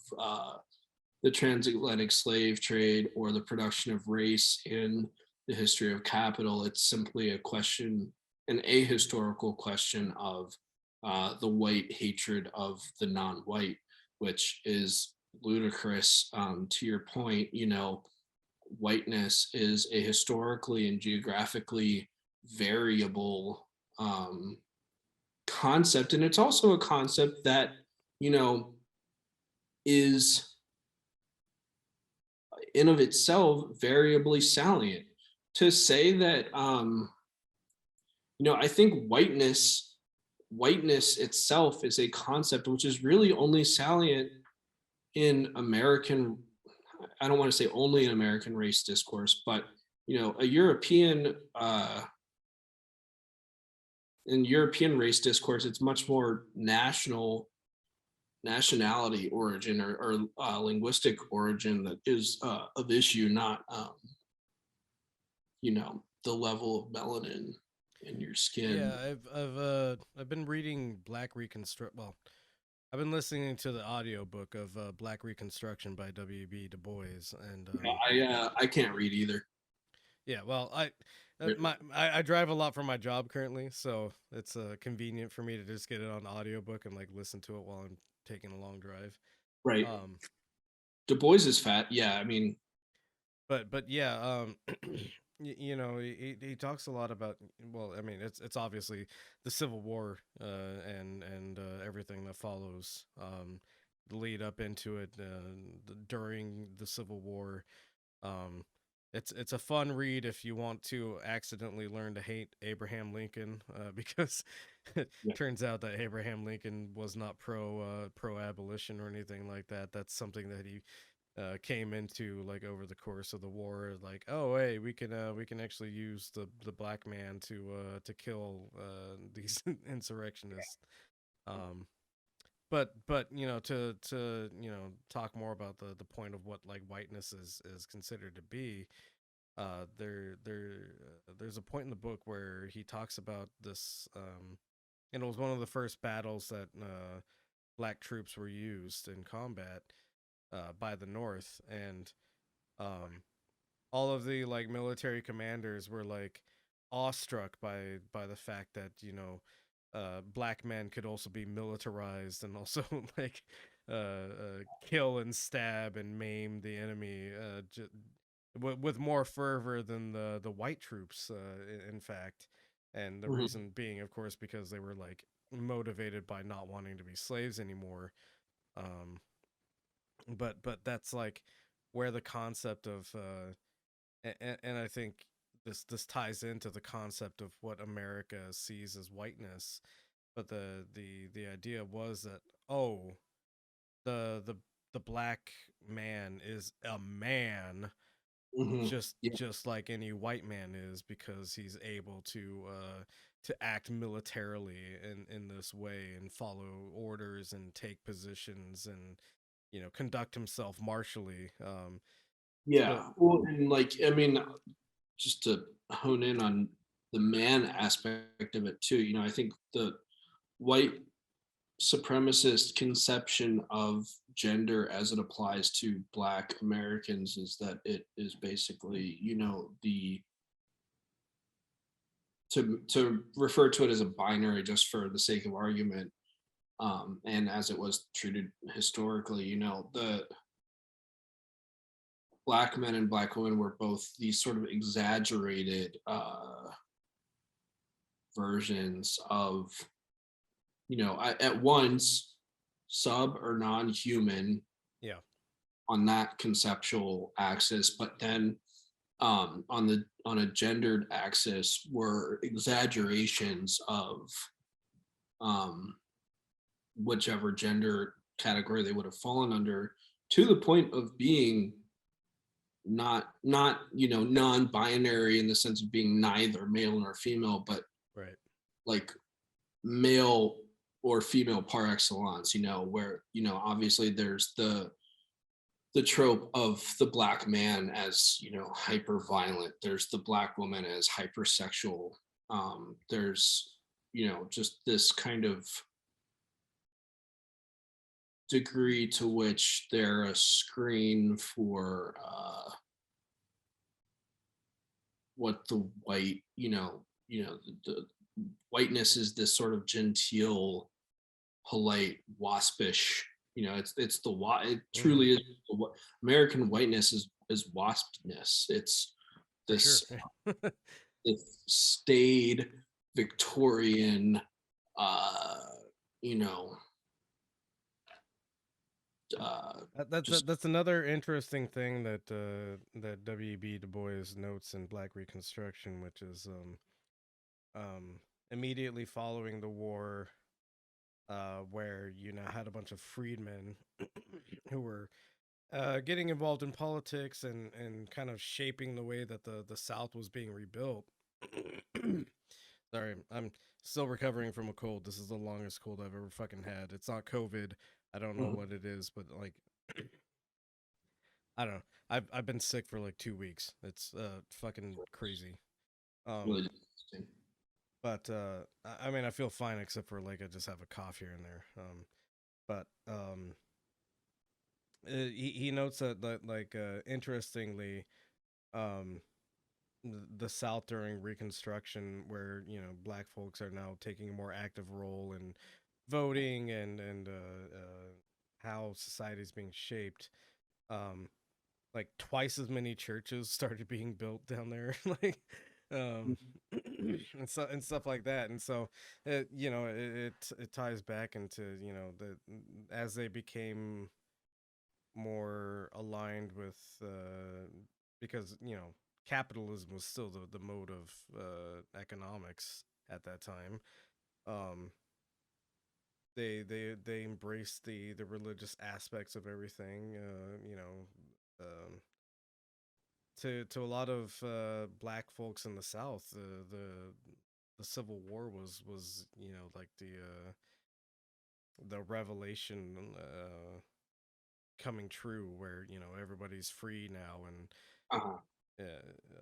the transatlantic slave trade or the production of race in the history of capital, it's simply a question, an ahistorical question of the white hatred of the non-white, which is ludicrous. To your point, whiteness is a historically and geographically variable concept, and it's also a concept that is in of itself variably salient. To say that I think whiteness itself is a concept which is really only salient in American, I don't want to say only in American race discourse, but a European in European race discourse, it's much more national nationality origin or linguistic origin that is of issue, not the level of melanin in your Yeah, skin. I've been reading Black Reconstruct. Well, I've been listening to the audiobook of Black Reconstruction by W.B. Du Bois, and I can't read either. yeah, well, I drive a lot for my job currently, so it's convenient for me to just get it on audiobook and like listen to it while I'm taking a long drive. Right. Um, Du Bois is fat. Yeah, I mean, but yeah, you know, he talks a lot about. Well, I mean, it's obviously the Civil War and everything that follows. The lead up into it, during the Civil War. Um, it's a fun read if you want to accidentally learn to hate Abraham Lincoln, because it yeah. turns out that Abraham Lincoln was not pro abolition or anything like that. That's something that he came into like over the course of the war. Like, oh hey, we can actually use the black man to kill these insurrectionists. Um, but you know, to you know, talk more about the point of what like whiteness is considered to be. There's a point in the book where he talks about this, and it was one of the first battles that black troops were used in combat by the North, and um, all of the like military commanders were like awestruck by the fact that, you know, black men could also be militarized and also like kill and stab and maim the enemy, with more fervor than the white troops, in fact. And the Mhm. reason being, of course, because they were like motivated by not wanting to be slaves anymore. um but that's like where the concept of and I think this ties into the concept of what America sees as whiteness. But the idea was that, oh, the the black man is a man, Mhm. Yeah. just like any white man is, because he's able to act militarily in this way and follow orders and take positions and, you know, conduct himself martially. But Yeah. Well, and like, I mean, just to hone in on the man aspect of it too, I think the white supremacist conception of gender as it applies to black Americans is that it is basically, the to refer to it as a binary just for the sake of argument, and as it was treated historically, the black men and black women were both these sort of exaggerated versions of, at once sub or non-human yeah, on that conceptual axis, but then on a gendered axis were exaggerations of um, whichever gender category they would have fallen under, to the point of being not non-binary in the sense of being neither male nor female, but right. like male or female par excellence, where obviously there's the trope of the black man as hyper violent, there's the black woman as hypersexual, there's just this kind of degree to which they're a screen for what the white, the whiteness is this sort of genteel, polite, waspish. It's it Hmm. truly is. American whiteness is waspness. It's For sure. this this staid Victorian, uh, you know, just That's another interesting thing that that W.B. Du Bois notes in Black Reconstruction, which is um, immediately following the war, where you now had a bunch of freedmen who were getting involved in politics and kind of shaping the way that the South was being rebuilt. Sorry, I'm still recovering from a cold. This is the longest cold I've ever fucking had. It's not COVID. I don't know what it is, but like I don't know. I've been sick for like 2 weeks. It's fucking crazy. Um, Really interesting. but I mean I feel fine except for like I just have a cough here and there. But he notes that like interestingly, um, the South during Reconstruction, where black folks are now taking a more active role in voting and how society is being shaped. Um, like twice as many churches started being built down there, like um, and stuff like that. And so, it ties back into the as they became more aligned with because capitalism was still the mode of economics at that time. um they embraced the religious aspects of everything. To a lot of black folks in the South, the Civil War was like the revelation coming true, where everybody's free now, and Uh-huh.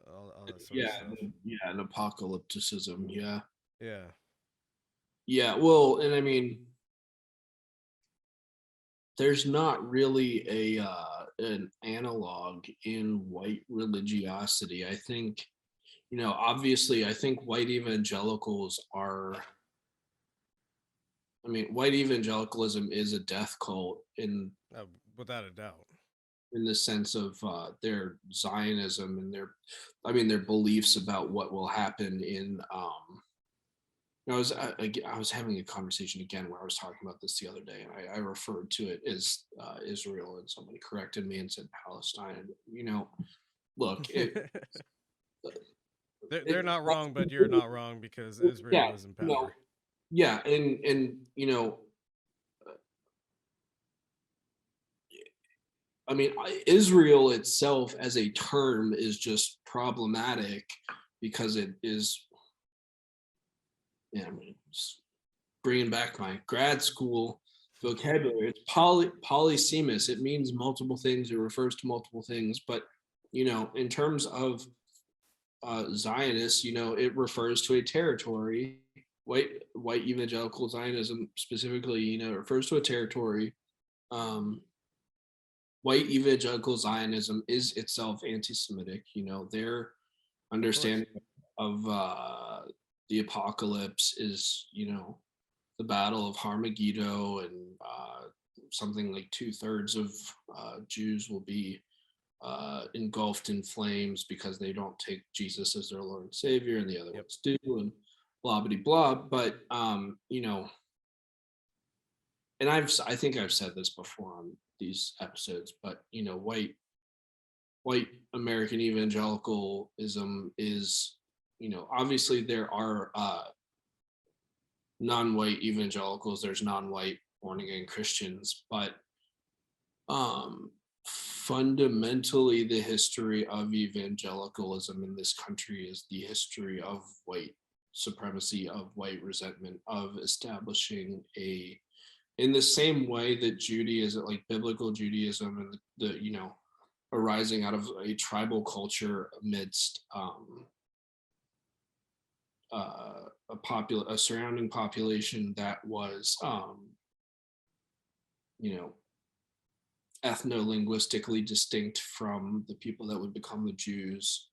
all that sort of Yeah, stuff. yeah, an apocalypticism. Yeah, Yeah. yeah. Well, and I mean, there's not really a an analog in white religiosity. I think, obviously, I think white evangelicals are. I mean, white evangelicalism is a death cult Without a doubt. in the sense of their Zionism and their beliefs about what will happen in. I was having a conversation again where I was talking about this the other day, and I referred to it as Israel, and somebody corrected me and said Palestine. And, look, They're it not wrong, but you're not wrong because yeah, Israel is in power. yeah, and I mean, Israel itself as a term is just problematic because it is. Yeah, I mean, just bringing back my grad school vocabulary. It's polysemous. It means multiple things. It refers to multiple things. But in terms of Zionists, it refers to a territory. White evangelical Zionism specifically, refers to a territory. Um, White evangelical Zionism is itself anti-Semitic. Their Of course. understanding of the apocalypse is, the Battle of Harmageddon, and something like 2/3 of Jews will be engulfed in flames because they don't take Jesus as their Lord and Savior, and the other Yep. ones do, and blah blah blah. But and I think I've said this before on these episodes, but white American evangelicalism is, obviously there are non-white evangelicals, there's non-white born again Christians, but fundamentally the history of evangelicalism in this country is the history of white supremacy, of white resentment, of establishing in the same way that Judaism, like biblical Judaism, and the arising out of a tribal culture amidst a surrounding population that was you know ethno-linguistically distinct from the people that would become the Jews,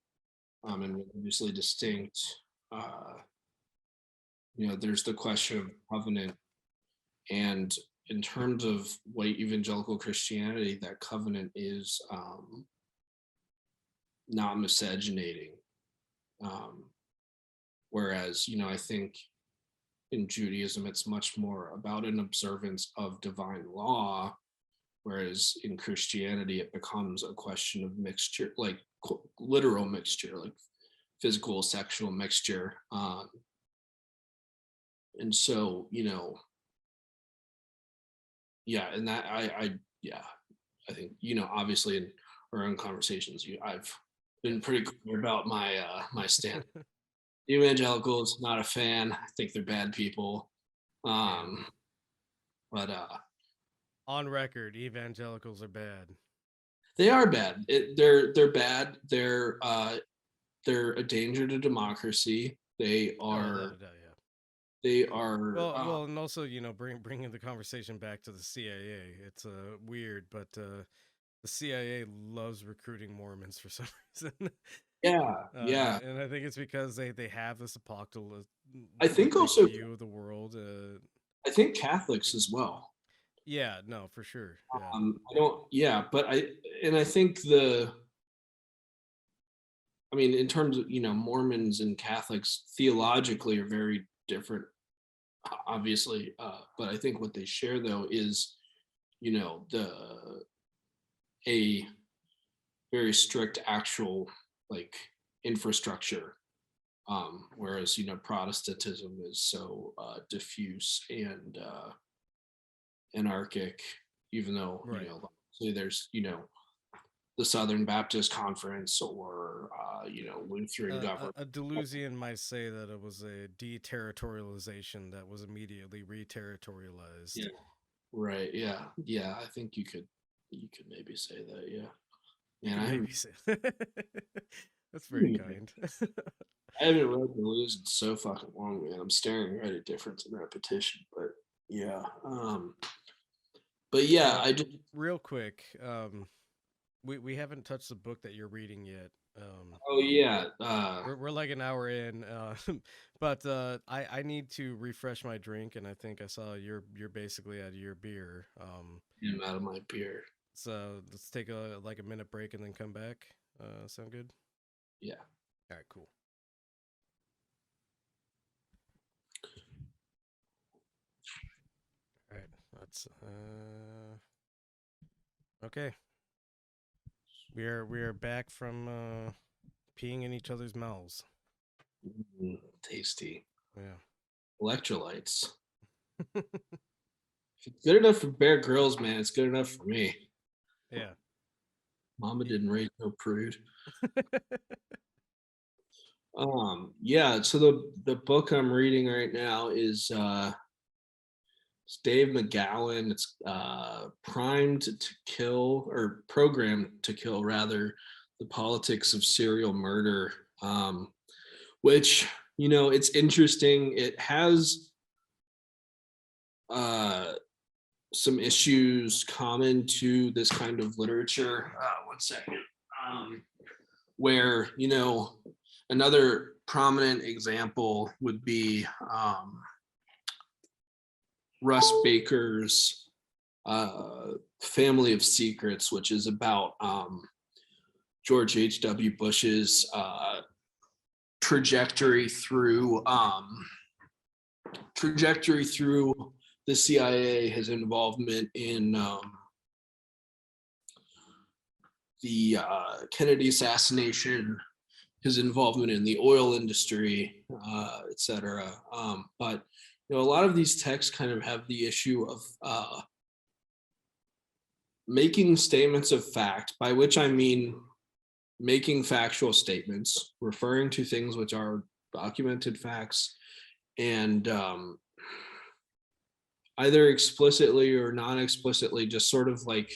and religiously distinct. uh, there's the question of covenant, and in terms of white evangelical Christianity, that covenant is not miscegenating. um, Whereas, I think in Judaism, it's much more about an observance of divine law, whereas in Christianity, it becomes a question of mixture, like literal mixture, like physical, sexual mixture. And so, yeah, and that yeah, I think, obviously in our own conversations, I've been pretty clear about my stance. Evangelicals, not a fan. I think they're bad people. Yeah. Um, but On record, evangelicals are bad. They are bad. They're bad. They're a danger to democracy. They Oh, without are a doubt, yeah. they are Well, and also, bringing the conversation back to the CIA. It's weird, but the CIA loves recruiting Mormons for some reason. yeah, yeah. And I think it's because they have this apocalyptic I think also view of the world. I think Catholics as well. Yeah, no, for sure. Yeah, I don't, yeah, but I think I mean, in terms of, Mormons and Catholics theologically are very different, obviously. But I think what they share though is, the a very strict actual like infrastructure. Whereas, Protestantism is so diffuse and anarchic, even though, right. so there's, the Southern Baptist Conference or Lutheran government. A Delusian might say that it was a deterritorialization that was immediately reterritorialized. Yeah. Right. Yeah. Yeah. I think you could maybe say that. Yeah. You Man, can I haven't maybe say that's very kind. I haven't read the news in so fucking long, man. I'm staring right at difference and repetition. But yeah. But yeah, uh, I just Real quick, we haven't touched the book that you're reading yet. oh yeah. We're like an hour in, but I need to refresh my drink, and I think I saw you're basically out of your beer. I'm out of my beer. So let's take a minute break and then come back. Sound good? Yeah. All right, cool. All right, let's okay. We are back from peeing in each other's mouths. Tasty. Yeah. Electrolytes. If it's good enough for Bear Grylls, man, it's good enough for me. Yeah. Mama didn't raise no prude. Yeah, so the book I'm reading right now is it's Dave McGowan. It's Primed to Kill, or Programmed to Kill rather, the politics of serial murder. Which, it's interesting. It has uh some issues common to this kind of literature. One second. Where, another prominent example would be Russ Baker's Family of Secrets, which is about George H.W. Bush's trajectory through the CIA, his involvement in the Kennedy assassination, his involvement in the oil industry, etc. But a lot of these texts kind of have the issue of making statements of fact, by which I mean making factual statements, referring to things which are documented facts, and either explicitly or non-explicitly just sort of like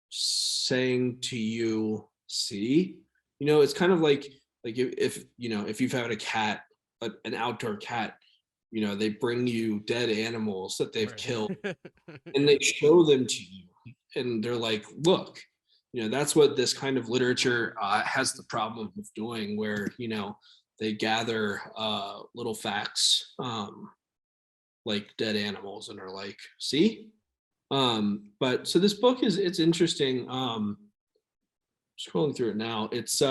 saying to you, see, it's kind of like if you've had a cat, an outdoor cat, they bring you dead animals that they've Right. killed and they show them to you and they're like, look, that's what this kind of literature has the problem of doing, where they gather little facts, like dead animals, and are like, see. But so this book it's interesting. Scrolling through it now, it's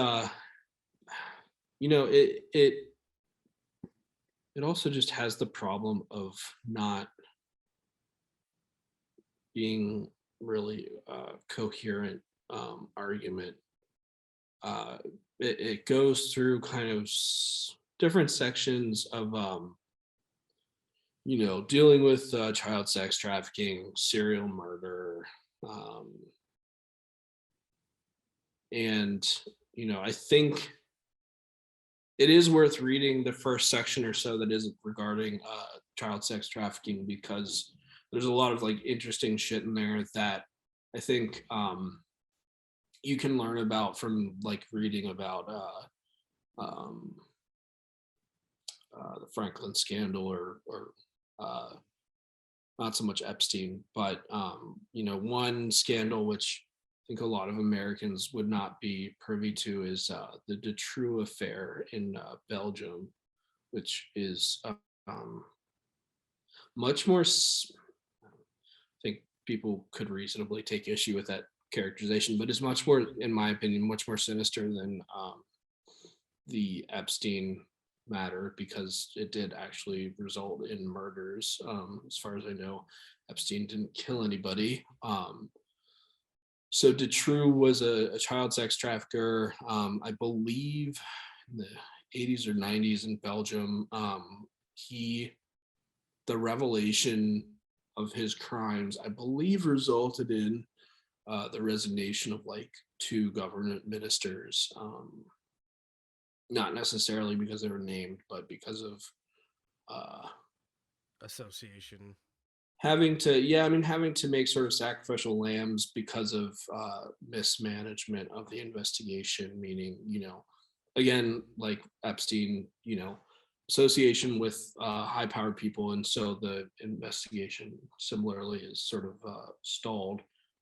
it also just has the problem of not being really coherent argument. uh, it goes through kind of different sections of dealing with child sex trafficking, serial murder, um, and I think it is worth reading the first section or so that is regarding child sex trafficking, because there's a lot of like interesting shit in there that I think you can learn about from like reading about um, the Franklin scandal or uh, not so much Epstein, but one scandal which I think a lot of Americans would not be privy to is the Dutroux affair in Belgium, which is um, much more. I think people could reasonably take issue with that characterization, but is much more, in my opinion, much more sinister than the Epstein matter because it did actually result in murders. As far as I know, Epstein didn't kill anybody. So Dutroux was a child sex trafficker, I believe in the 80s or 90s in Belgium. He, the revelation of his crimes, I believe, resulted in the resignation of like two government ministers. Not necessarily because they were named, but because of uh, Association. having to make sort of sacrificial lambs because of mismanagement of the investigation. Meaning, again, like Epstein, association with high-powered people, and so the investigation similarly is sort of stalled.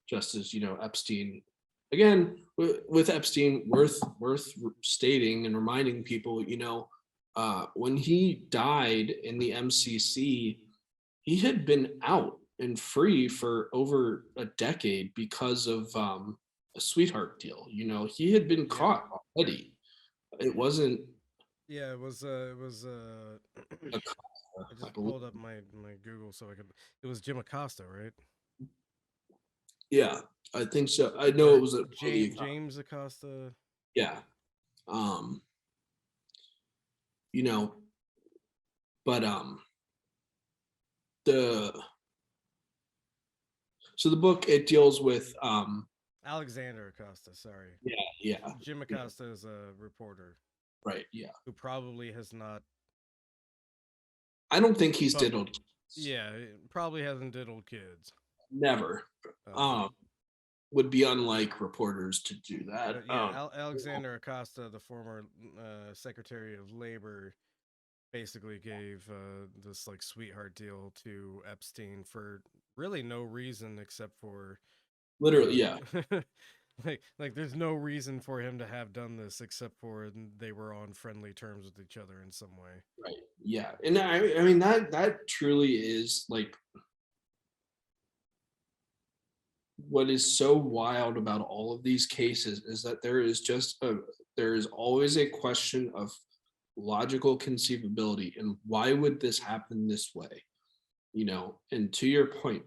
Just as Epstein, again with Epstein, worth stating and reminding people, when he died in the MCC, he had been out and free for over a decade because of a sweetheart deal. He had been Yeah. caught already. It wasn't Yeah, it was a I I just believe. pulled up my Google so I could. It was Jim Acosta, right? Yeah, I think so. I know it Or was a James Acosta. yeah. Um, you know, but the the book, it deals with Alexander Acosta, sorry. yeah, yeah, Jim yeah, Acosta is a reporter right, yeah. who probably has not I don't think he's but diddled. yeah, probably hasn't diddled kids. Never. Um Um, would be unlike reporters to do that. but yeah, Alexander Acosta, the former Secretary of Labor, basically gave this like sweetheart deal to Epstein for really no reason except for Literally, yeah, like there's no reason for him to have done this except for they were on friendly terms with each other in some way. right, yeah. And I mean that truly is like what is so wild about all of these cases is that there is always a question of logical conceivability and why would this happen this way. And to your point,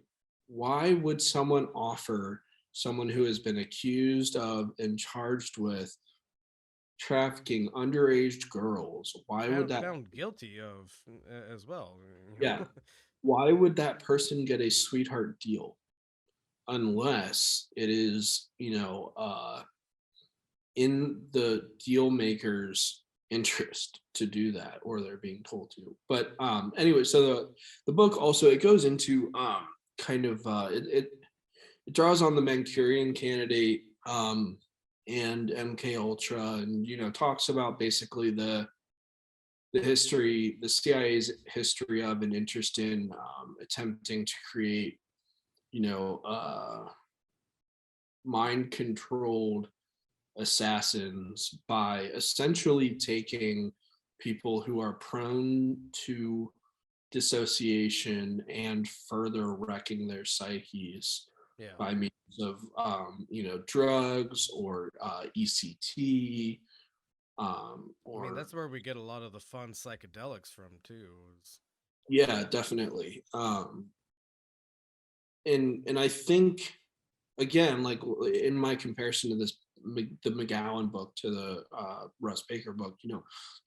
why would someone offer someone who has been accused of and charged with trafficking underage girls, why would that, Found guilty of as well. yeah, why would that person get a sweetheart deal unless it is, in the deal maker's interest to do that, or they're being told to. But anyway, so the book also, it goes into kind of it draws on the Manchurian Candidate and MK Ultra, and talks about basically the CIA's history of and interest in attempting to create, mind controlled assassins by essentially taking people who are prone to dissociation and further wrecking their psyches Yeah. by means of drugs or ECT, I mean, or that's where we get a lot of the fun psychedelics from too. yeah, definitely. And I think, again, like in my comparison to the McGowan book to the Russ Baker book,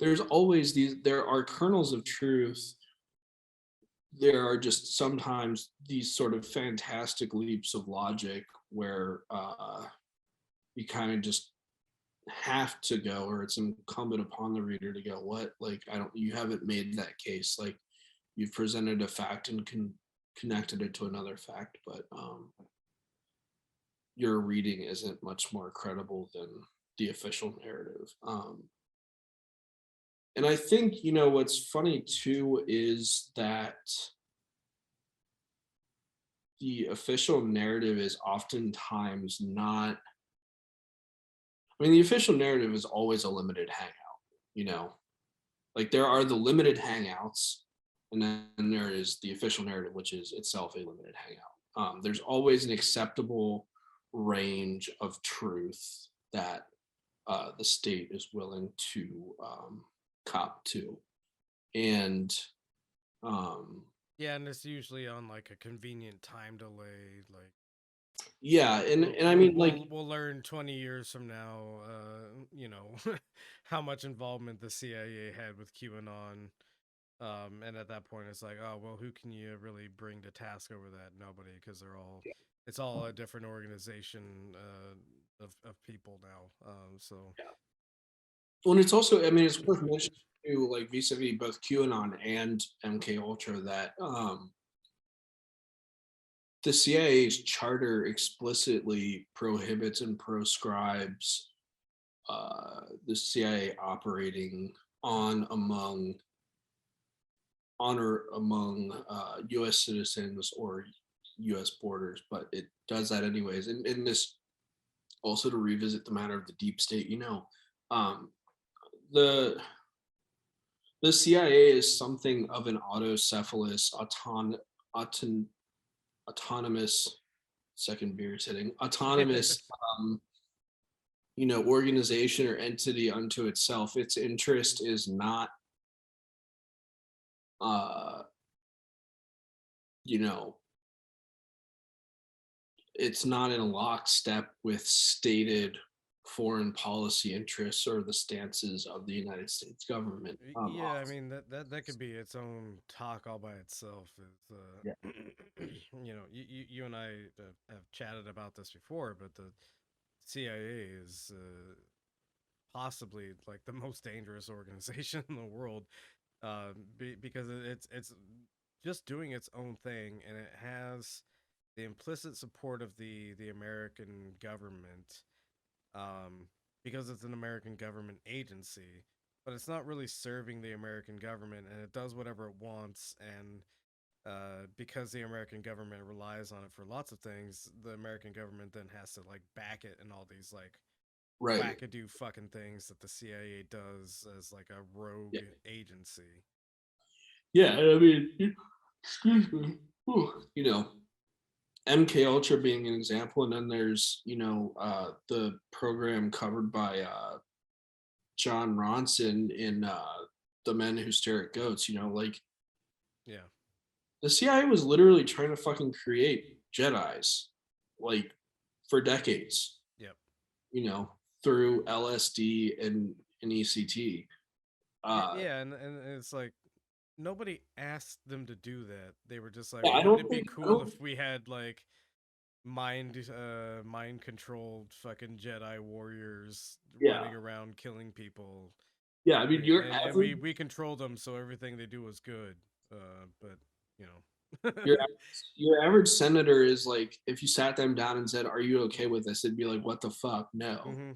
there are kernels of truth. There are just sometimes these sort of fantastic leaps of logic where you kind of just have to go, or it's incumbent upon the reader to go, what, like, I don't, you haven't made that case, like, you've presented a fact and connected it to another fact, but your reading isn't much more credible than the official narrative. And I think, what's funny too is that the official narrative is oftentimes not, I mean, the official narrative is always a limited hangout, you know, like there are the limited hangouts, and then there is the official narrative, which is itself a limited hangout. There's always an acceptable range of truth that the state is willing to cop to. And Yeah, and it's usually on like a convenient time delay. Like yeah, and I mean, like, we'll learn 20 years from now, how much involvement the CIA had with QAnon. And at that point, it's like, oh well, who can you really bring to task over that? Nobody, because it's all a different organization of people now. So well, it's also, I mean, it's worth mentioning too, like vis-a-vis both QAnon and MK Ultra, that the CIA's charter explicitly prohibits and proscribes the CIA operating among U.S. citizens or U.S. borders, but it does that anyways. And this also, to revisit the matter of the deep state, um, the the CIA is something of an autocephalous, autonomous, second beer sitting, autonomous, organization or entity unto itself. Its interest is not, uh, you know, it's not in lockstep with stated foreign policy interests or the stances of the United States government. yeah, I mean that could be its own talk all by itself. It's, Yeah. you and I have chatted about this before, but the CIA is possibly like the most dangerous organization in the world, because it's just doing its own thing, and it has the implicit support of the American government, um, because it's an American government agency, but it's not really serving the American government, and it does whatever it wants. And because the American government relies on it for lots of things, the American government then has to like back it in all these like Right. wackadoo fucking things that the CIA does as like a rogue Yeah. agency. Yeah. I mean, excuse me. MK Ultra being an example, and then there's the program covered by John Ronson in The Men Who Stare at Goats. Like Yeah. the CIA was literally trying to fucking create Jedi's, like for decades. Yep. Through LSD and ECT. Yeah, and it's like nobody asked them to do that. They were just like, Yeah, wouldn't it be cool if we had like mind controlled fucking Jedi warriors yeah, running around killing people, yeah. I mean, and we controlled them, so everything they do was good. But you know. your your average senator is like, if you sat them down and said, "Are you okay with this?" It'd be like, "What the fuck? No." Mm-hmm.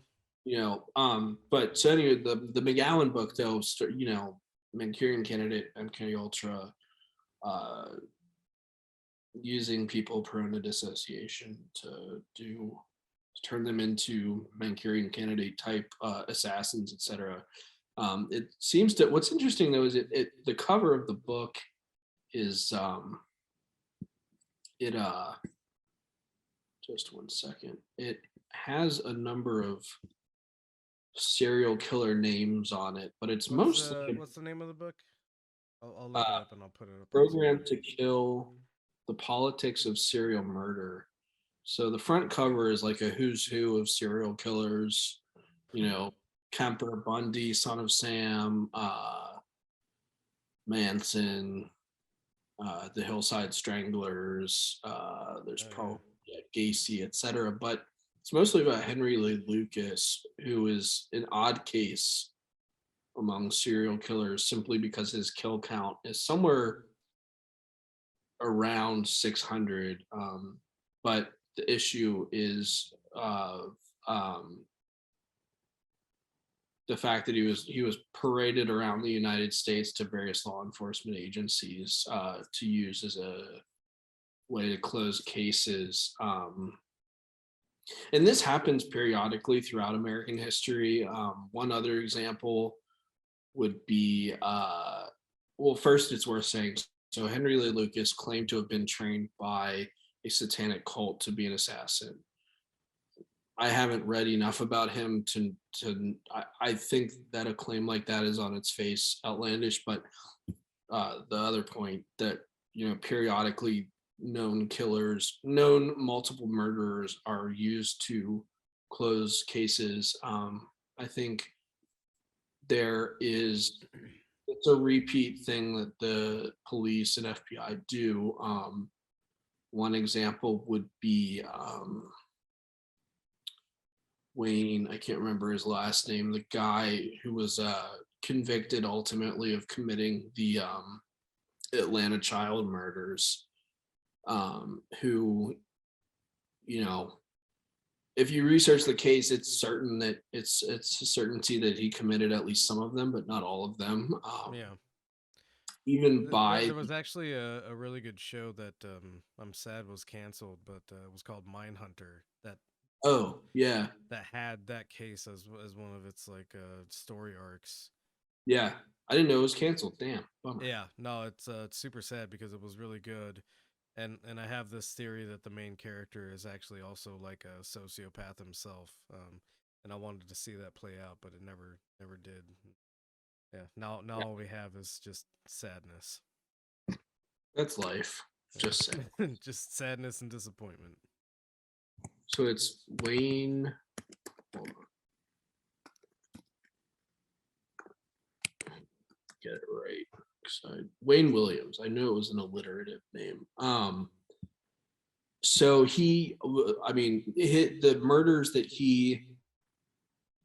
But so anyway, the McGowan book though, Manchurian Candidate, MK Ultra, uh, using people prone to dissociation to turn them into Manchurian Candidate type assassins, etc. It seems to, what's interesting though is the cover of the book is it just one second, it has a number of serial killer names on it, but it's mostly What's the name of the book? I'll look it uh, up and I'll put it up on Program screen. to Kill: The Politics of Serial Murder. So the front cover is like a who's who of serial killers, you know, Kemper, Bundy, Son of Sam, Manson, the Hillside Stranglers. There's Oh yeah. probably Gacy, etc. But it's mostly about Henry Lee Lucas, who is an odd case among serial killers simply because his kill count is somewhere around 600. But the issue is the fact that he was paraded around the United States to various law enforcement agencies to use as a way to close cases. And this happens periodically throughout American history. One other example would be, well, first it's worth saying. So Henry Lee Lucas claimed to have been trained by a satanic cult to be an assassin. I haven't read enough about him I think that a claim like that is on its face outlandish, but the other point that, periodically known multiple murderers are used to close cases. I think it's a repeat thing that the police and FBI do. One example would be Wayne, I can't remember his last name, the guy who was convicted ultimately of committing the Atlanta child murders, who, if you research the case, it's certain that it's a certainty that he committed at least some of them, but not all of them. Yeah. Even There was actually a really good show that I'm sad was canceled, but it was called Mindhunter. Oh yeah, that had that case as one of its like story arcs. Yeah, I didn't know it was canceled. Damn, bummer. Yeah, no, it's super sad because it was really good, and I have this theory that the main character is actually also like a sociopath himself, and I wanted to see that play out, but it never did. Yeah, now Yeah, all we have is just sadness. that's life. Just saying. Just sadness and disappointment. So it's Wayne. Hold on. Get it right. Wayne Williams. I knew it was an alliterative name. So the murders that he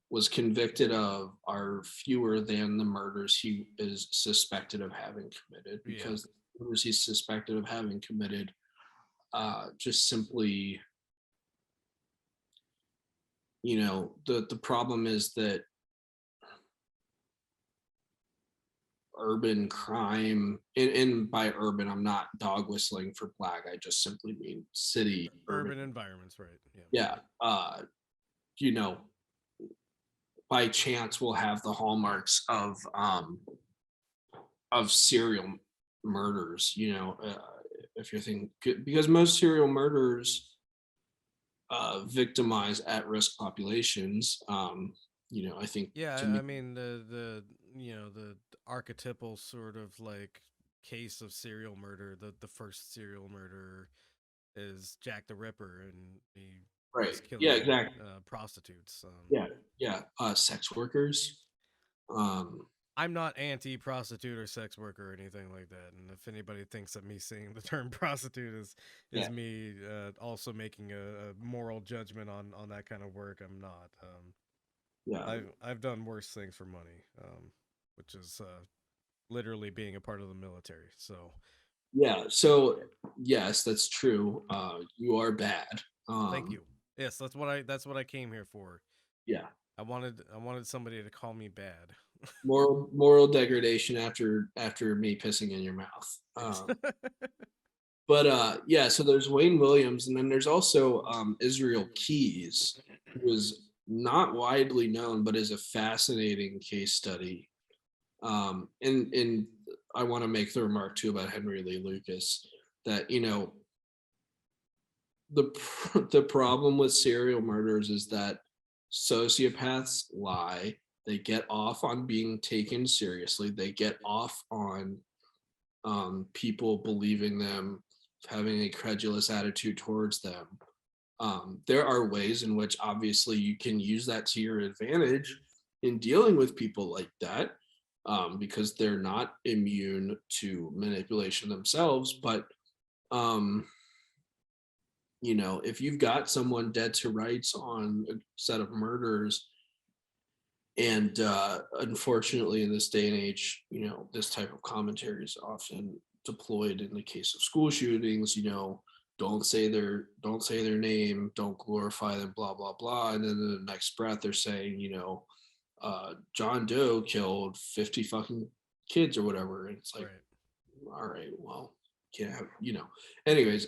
was convicted of are fewer than the murders he is suspected of having committed, because the murders he's suspected of having committed just simply, the problem is that urban crime, and by urban I'm not dog whistling for black, I just simply mean city urban environments, right? Yeah. By chance will have the hallmarks of serial murders, if you're thinking, because most serial murders victimize at-risk populations. I think, Yeah, to me, I mean the the archetypal sort of like case of serial murder. The first serial murderer is Jack the Ripper, and he right, was yeah, killing exactly, prostitutes. yeah, sex workers. I'm not anti-prostitute or sex worker or anything like that. And if anybody thinks that me saying the term prostitute is Yeah, me also making a moral judgment on that kind of work, I'm not. yeah, I've done worse things for money, which is literally being a part of the military. So yeah. So yes, that's true. You are bad. thank you. Yes, that's what I came here for. Yeah, I wanted somebody to call me bad. moral degradation after me pissing in your mouth. Yes. But yeah, so there's Wayne Williams, and then there's also Israel Keys, who is not widely known, but is a fascinating case study. And I want to make the remark too about Henry Lee Lucas, that the the problem with serial murders is that sociopaths lie. They get off on being taken seriously. They get off on people believing them, having a credulous attitude towards them. There are ways in which obviously you can use that to your advantage in dealing with people like that, because they're not immune to manipulation themselves. But if you've got someone dead to rights on a set of murders, and unfortunately in this day and age, this type of commentary is often deployed in the case of school shootings, don't say their name, don't glorify them, blah blah blah, and then in the next breath they're saying, John Doe killed 50 fucking kids or whatever, and it's like, right. all right, well, can't have, anyways,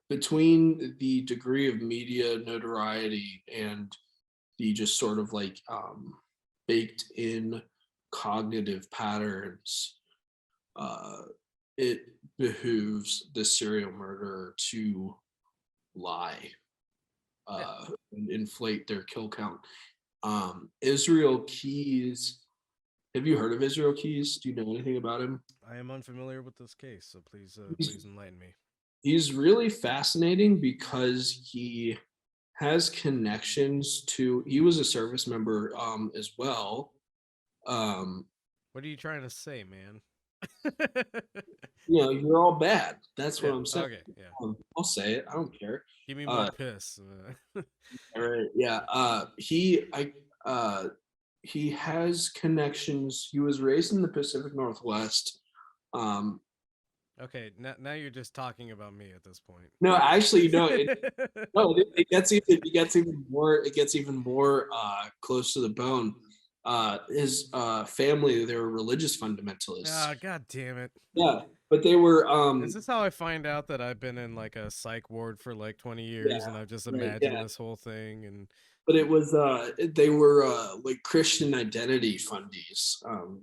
between the degree of media notoriety and the just sort of like baked in cognitive patterns, uh, it behooves the serial murderer to lie, and inflate their kill count. Israel Keys, have you heard of Israel Keys? Do you know anything about him? I am unfamiliar with this case, so please He's, enlighten me. he's really fascinating because he has connections to, he was a service member as well. What are you trying to say, man? You're all bad. That's what Yeah. I'm saying. Okay. Yeah. I'll say it. I don't care. Give me more piss. All right. Yeah. He has connections. He was raised in the Pacific Northwest. Um, Okay. Now you're just talking about me at this point. no, actually, no. It gets even more. It gets even more close to the bone. His family, they were religious fundamentalists. Ah, god damn it. Yeah, but they were. Is this how I find out that I've been in like a psych ward for like 20 years and I've just imagined this whole thing? And but it was they were like Christian identity fundies,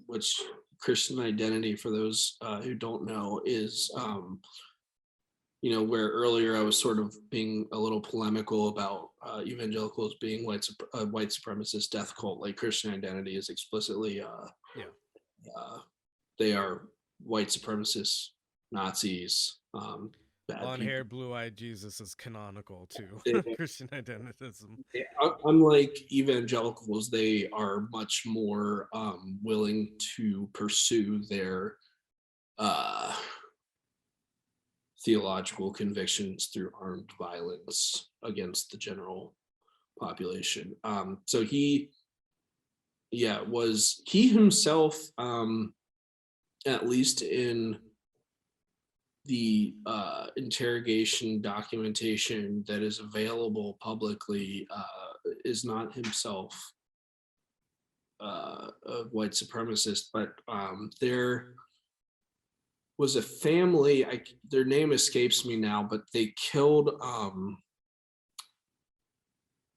which Christian identity, for those who don't know, is where earlier I was sort of being a little polemical about evangelicals being white supremacist death cult. Like Christian identity is explicitly they are white supremacists, Nazis, bad blonde people. hair, blue eyed Jesus is canonical to Christian identitism. Unlike evangelicals, they are much more willing to pursue their theological convictions through armed violence against the general population. So he himself, at least in the interrogation documentation that is available publicly, is not himself a white supremacist, but there was a family, their name escapes me now, but they killed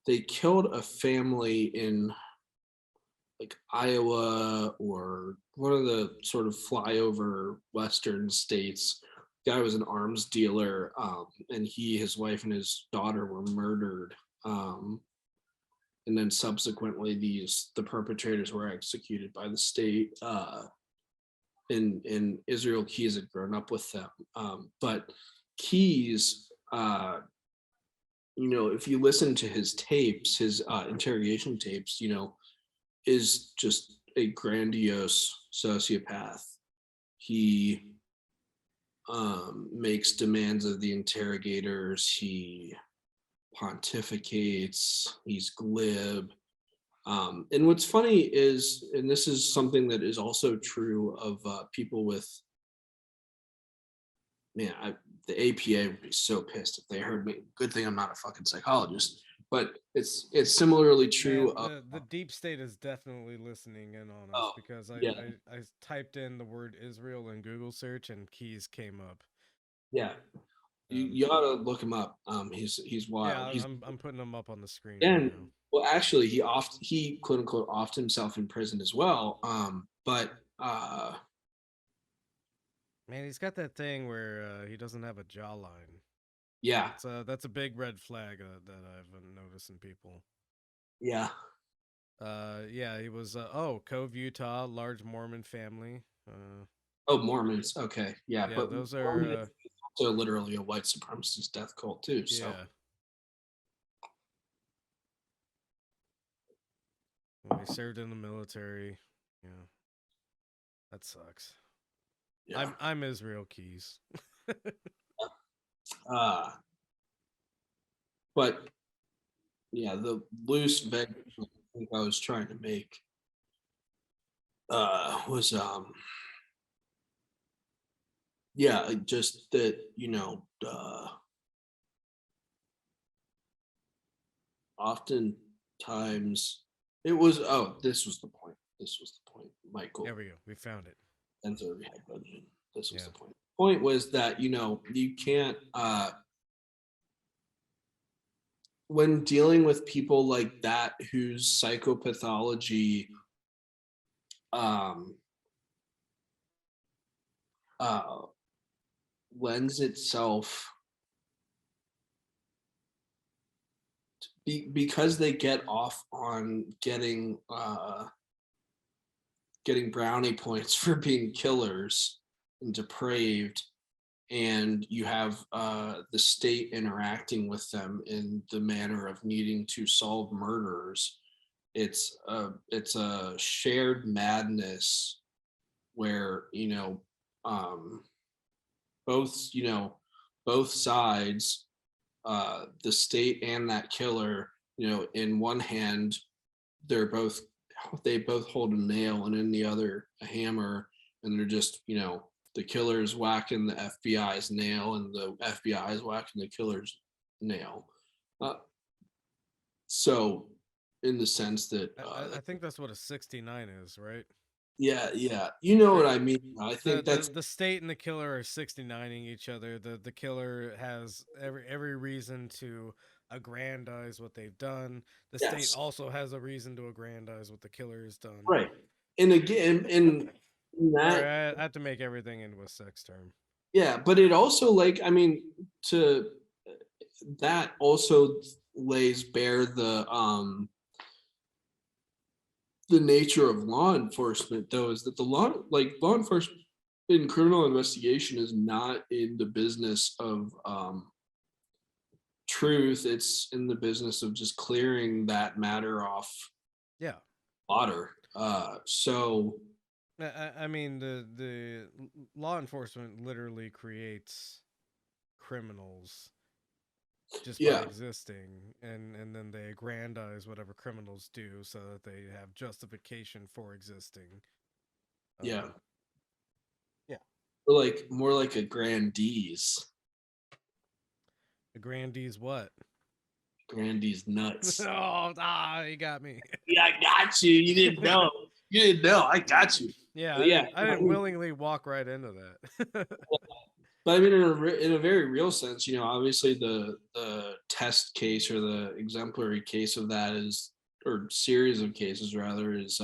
a family in like Iowa or one of the sort of flyover Western states. The guy was an arms dealer, and his wife, and his daughter were murdered. And then subsequently, the perpetrators were executed by the state. And Israel Keys had grown up with them, but Keys, if you listen to his tapes, his interrogation tapes, is just a grandiose sociopath. He makes demands of the interrogators. He pontificates. He's glib. And what's funny is, and this is something that is also true of people with, the APA would be so pissed if they heard me. Good thing I'm not a fucking psychologist. But it's similarly true. Man, the deep state is definitely listening in on us, because I typed in the word Israel in Google search and Keys came up. Yeah, you ought to look him up. He's wild. Yeah, I'm putting him up on the screen And right now. well, actually, he quote unquote offed himself in prison as well. But man, he's got that thing where he doesn't have a jawline. Yeah, that's a big red flag that I've noticed in people. Yeah. Yeah, he was Cove, Utah, large Mormon family. Mormons. Okay, yeah, but those are also literally a white supremacist death cult too. So yeah. Well, he served in the military. Yeah, that sucks. yeah. I'm Israel Keys. But yeah, the loose veg I was trying to make was Yeah, just that, oftentimes it was, this was the point. This was the point, Michael. There we go. We found it. Benzo Rehab dungeon. This was Yeah. the point. Point was that, you can't, when dealing with people like that whose psychopathology um uh lends itself, because they get off on getting brownie points for being killers and depraved, and you have the state interacting with them in the manner of needing to solve murders. It's a shared madness where, um, both sides, the state and that killer, in one hand they're both they both hold a nail, and in the other a hammer, and they're just, the killer's whacking the FBI's nail, and the FBI is whacking the killer's nail. Uh, so, in the sense that, I think that's what a 69 is, right? yeah, yeah, you know what The, I mean. I the think the that's the state and the killer are 69ing each other. The killer has every reason to aggrandize what they've done. The state yes, also has a reason to aggrandize what the killer has done. right. And again, in Sorry, that, I have to make everything into a sex term. yeah, but it also, like, I mean, to that also lays bare the nature of law enforcement, though, is that law enforcement in criminal investigation is not in the business of truth. It's in the business of just clearing that matter off Yeah. water. So I mean, the law enforcement literally creates criminals just by yeah, existing, and then they aggrandize whatever criminals do so that they have justification for existing. yeah, Um, yeah, or like more like a grandees. the grandees what? Grandees nuts. You got me. Yeah, I got you. You didn't know. You didn't know. I got you. Yeah, But yeah, I I didn't mean, willingly walk right into that. but I mean, in a very real sense, obviously the test case, or the exemplary case of that is, or series of cases rather, is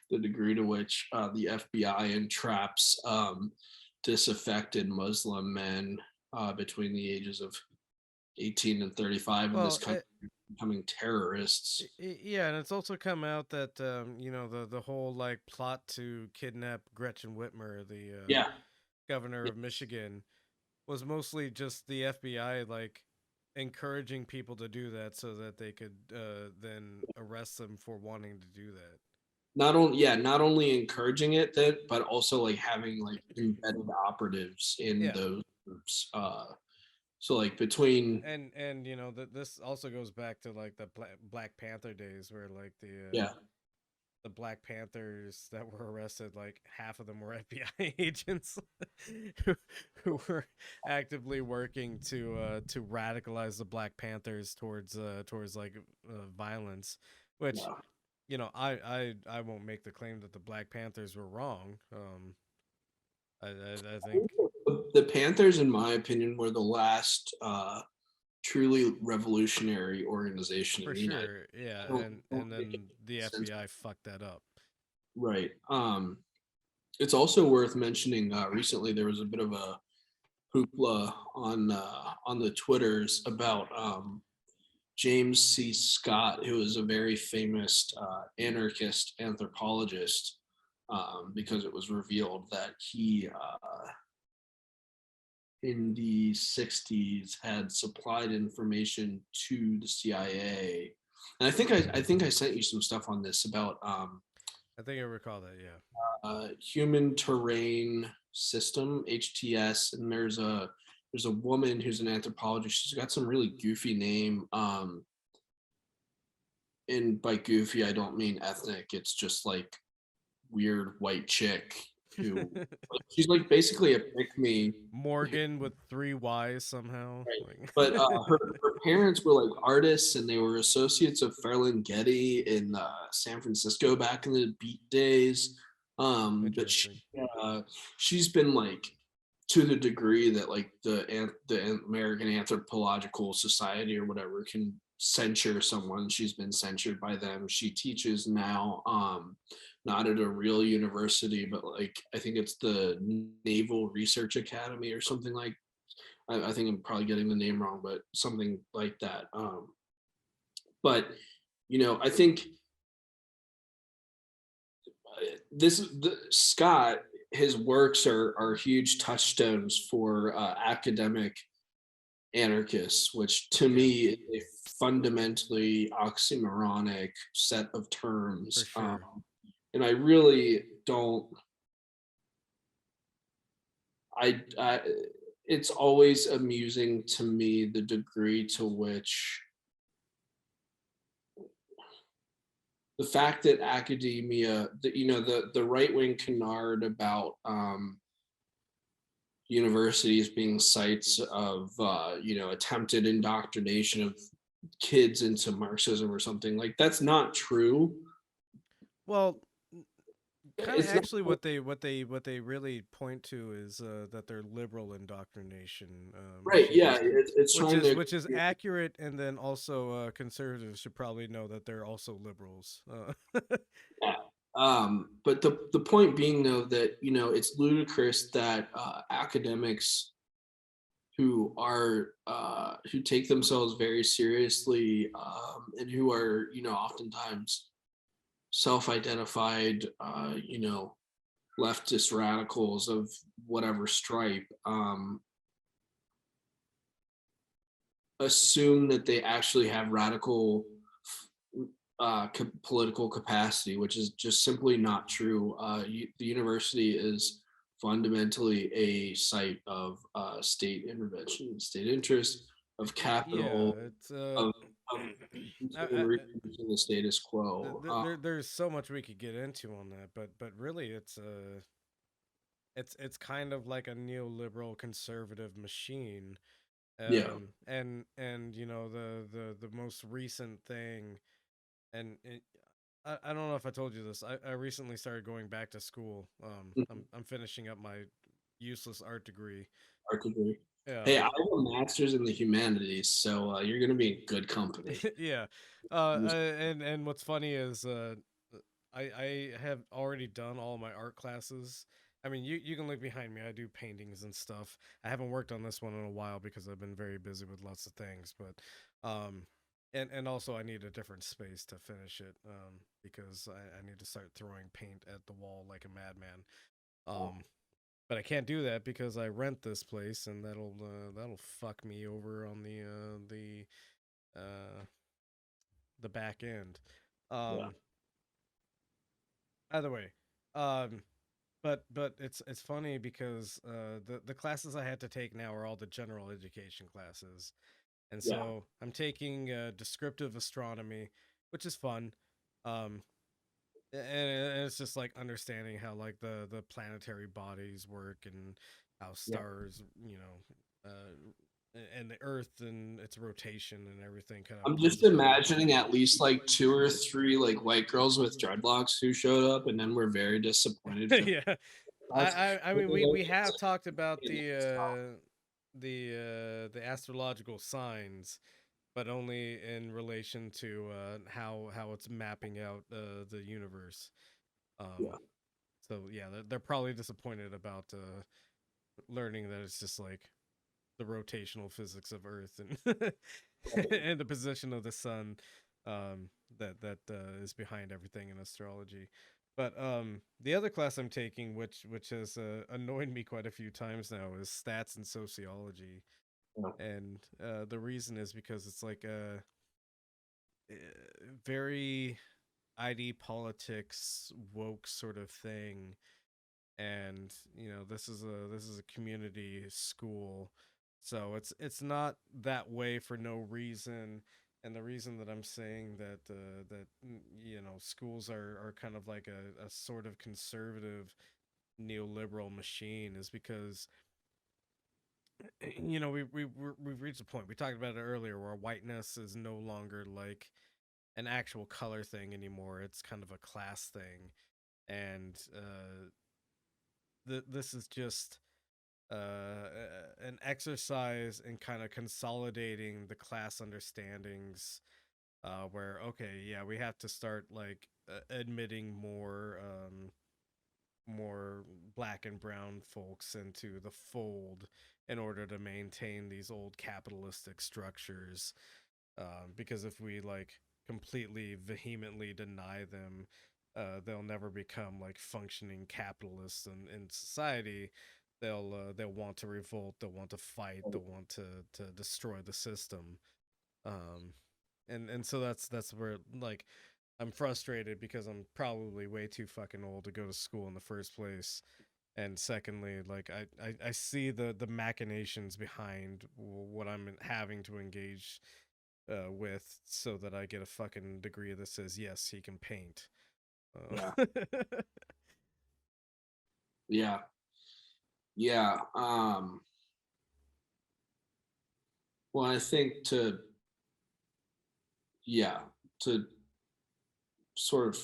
the degree to which the FBI entraps disaffected Muslim men between the ages of 18 and 35 in this Well, country, becoming terrorists. yeah, and it's also come out that the whole like plot to kidnap Gretchen Whitmer, the Yeah, governor yeah, of Michigan, was mostly just the FBI like encouraging people to do that so that they could then arrest them for wanting to do that. not only encouraging it, that but also like having like embedded operatives in Yeah, those groups. So like between, and this also goes back to like the Black Panther days where like yeah, the Black Panthers that were arrested, like half of them were FBI agents who, who were actively working to radicalize the Black Panthers towards like violence, which yeah. I won't make the claim that the Black Panthers were wrong. I think The Panthers, in my opinion, were the last truly revolutionary organization in for the United sure, yeah, States. I don't and think it then the makes sense. FBI fucked that up. Right. It's also worth mentioning. Recently, there was a bit of a hoopla on the Twitters about James C. Scott, who is a very famous anarchist anthropologist, because it was revealed that he, in the 60s, had supplied information to the CIA. And I think I sent you some stuff on this about I think I recall that. Yeah. human terrain system, HTS, and there's a woman who's an anthropologist. She's got some really goofy name. And by goofy, I don't mean ethnic. It's just like weird white chick. who like, she's like basically a pick me. Morgan with three Y's somehow. Right. Like But her parents were like artists and they were associates of Ferlinghetti in San Francisco back in the beat days. But interesting. she's been like to the degree that like the American Anthropological Society or whatever can censure someone. She's been censured by them. She teaches now, not at a real university, but like I think it's the Naval Research Academy or something like I think I'm probably getting the name wrong, but something like that. But I think Scott, his works are huge touchstones for academic anarchists, which to Yeah, me is a fundamentally oxymoronic set of for terms. sure. And I really don't. I it's always amusing to me the degree to which the fact that academia, the right wing canard about universities being sites of attempted indoctrination of kids into Marxism or something like that's not true. Well, kind of It's not actually what they really point to is that they're liberal indoctrination right. Yeah, machines, it's trying to. which is accurate, and then also conservatives should probably know that they're also liberals. Yeah. But the point being though that it's ludicrous that academics who take themselves very seriously and who are oftentimes self-identified leftist radicals of whatever stripe assume that they actually have radical political capacity, which is just simply not true. The university is fundamentally a site of state intervention, state interest, of Yeah, capital, it's of I, continuing reproducing the status quo. there's so much we could get into on that, but really it's kind of like a neoliberal conservative machine. Yeah. And the most recent thing, and I don't know if I told you this. I recently started going back to school. I'm finishing up my useless art degree. Art degree. Hey, I Um, have a master's in the humanities, so you're going to be in good company. yeah. And what's funny is I have already done all my art classes. I mean, you can look behind me. I do paintings and stuff. I haven't worked on this one in a while because I've been very busy with lots of things. But and also I need a different space to finish it. Because I need to start throwing paint at the wall like a madman. Um, but I can't do that because I rent this place, and that'll fuck me over on uh the back end. Yeah, Um, Either way, um, but it's funny because the classes I had to take now are all the general education classes, and yeah. so I'm taking descriptive astronomy, which is fun. Um, and it's just like understanding how like the planetary bodies work and how Yeah. stars, and the Earth and its rotation and everything kind of I'm plays just a part. imagining at least like two or three like white girls with dreadlocks who showed up, and then we're very disappointed for Yeah, us. I mean we have talked about the astrological signs, but only in relation to how it's mapping out the universe. Yeah, Um, so yeah, they're probably disappointed about learning that it's just like the rotational physics of Earth and and the position of the sun, that is behind everything in astrology. But the other class I'm taking, which has annoyed me quite a few times now, is stats and sociology. yeah, And the reason is because it's like a very ID politics woke sort of thing, and this is a community school, so it's not that way for no reason. And the reason that I'm saying that schools are kind of like a sort of conservative neoliberal machine is because we've reached a point. We talked about it earlier where whiteness is no longer like an actual color thing anymore. It's kind of a class thing, and this is just an exercise in kind of consolidating the class understandings. Where okay, yeah, we have to start like admitting more black and brown folks into the fold in order to maintain these old capitalistic structures. Because if we like completely vehemently deny them, they'll never become like functioning capitalists in society. They'll want to revolt. They'll want to fight. They'll want to destroy the system. Um, and so that's where like I'm frustrated because I'm probably way too fucking old to go to school in the first place. And secondly, like I see the machinations behind what I'm having to engage with so that I get a fucking degree that says yes, he can paint. Yeah, Uh, yeah, yeah. Well, I think yeah, to sort of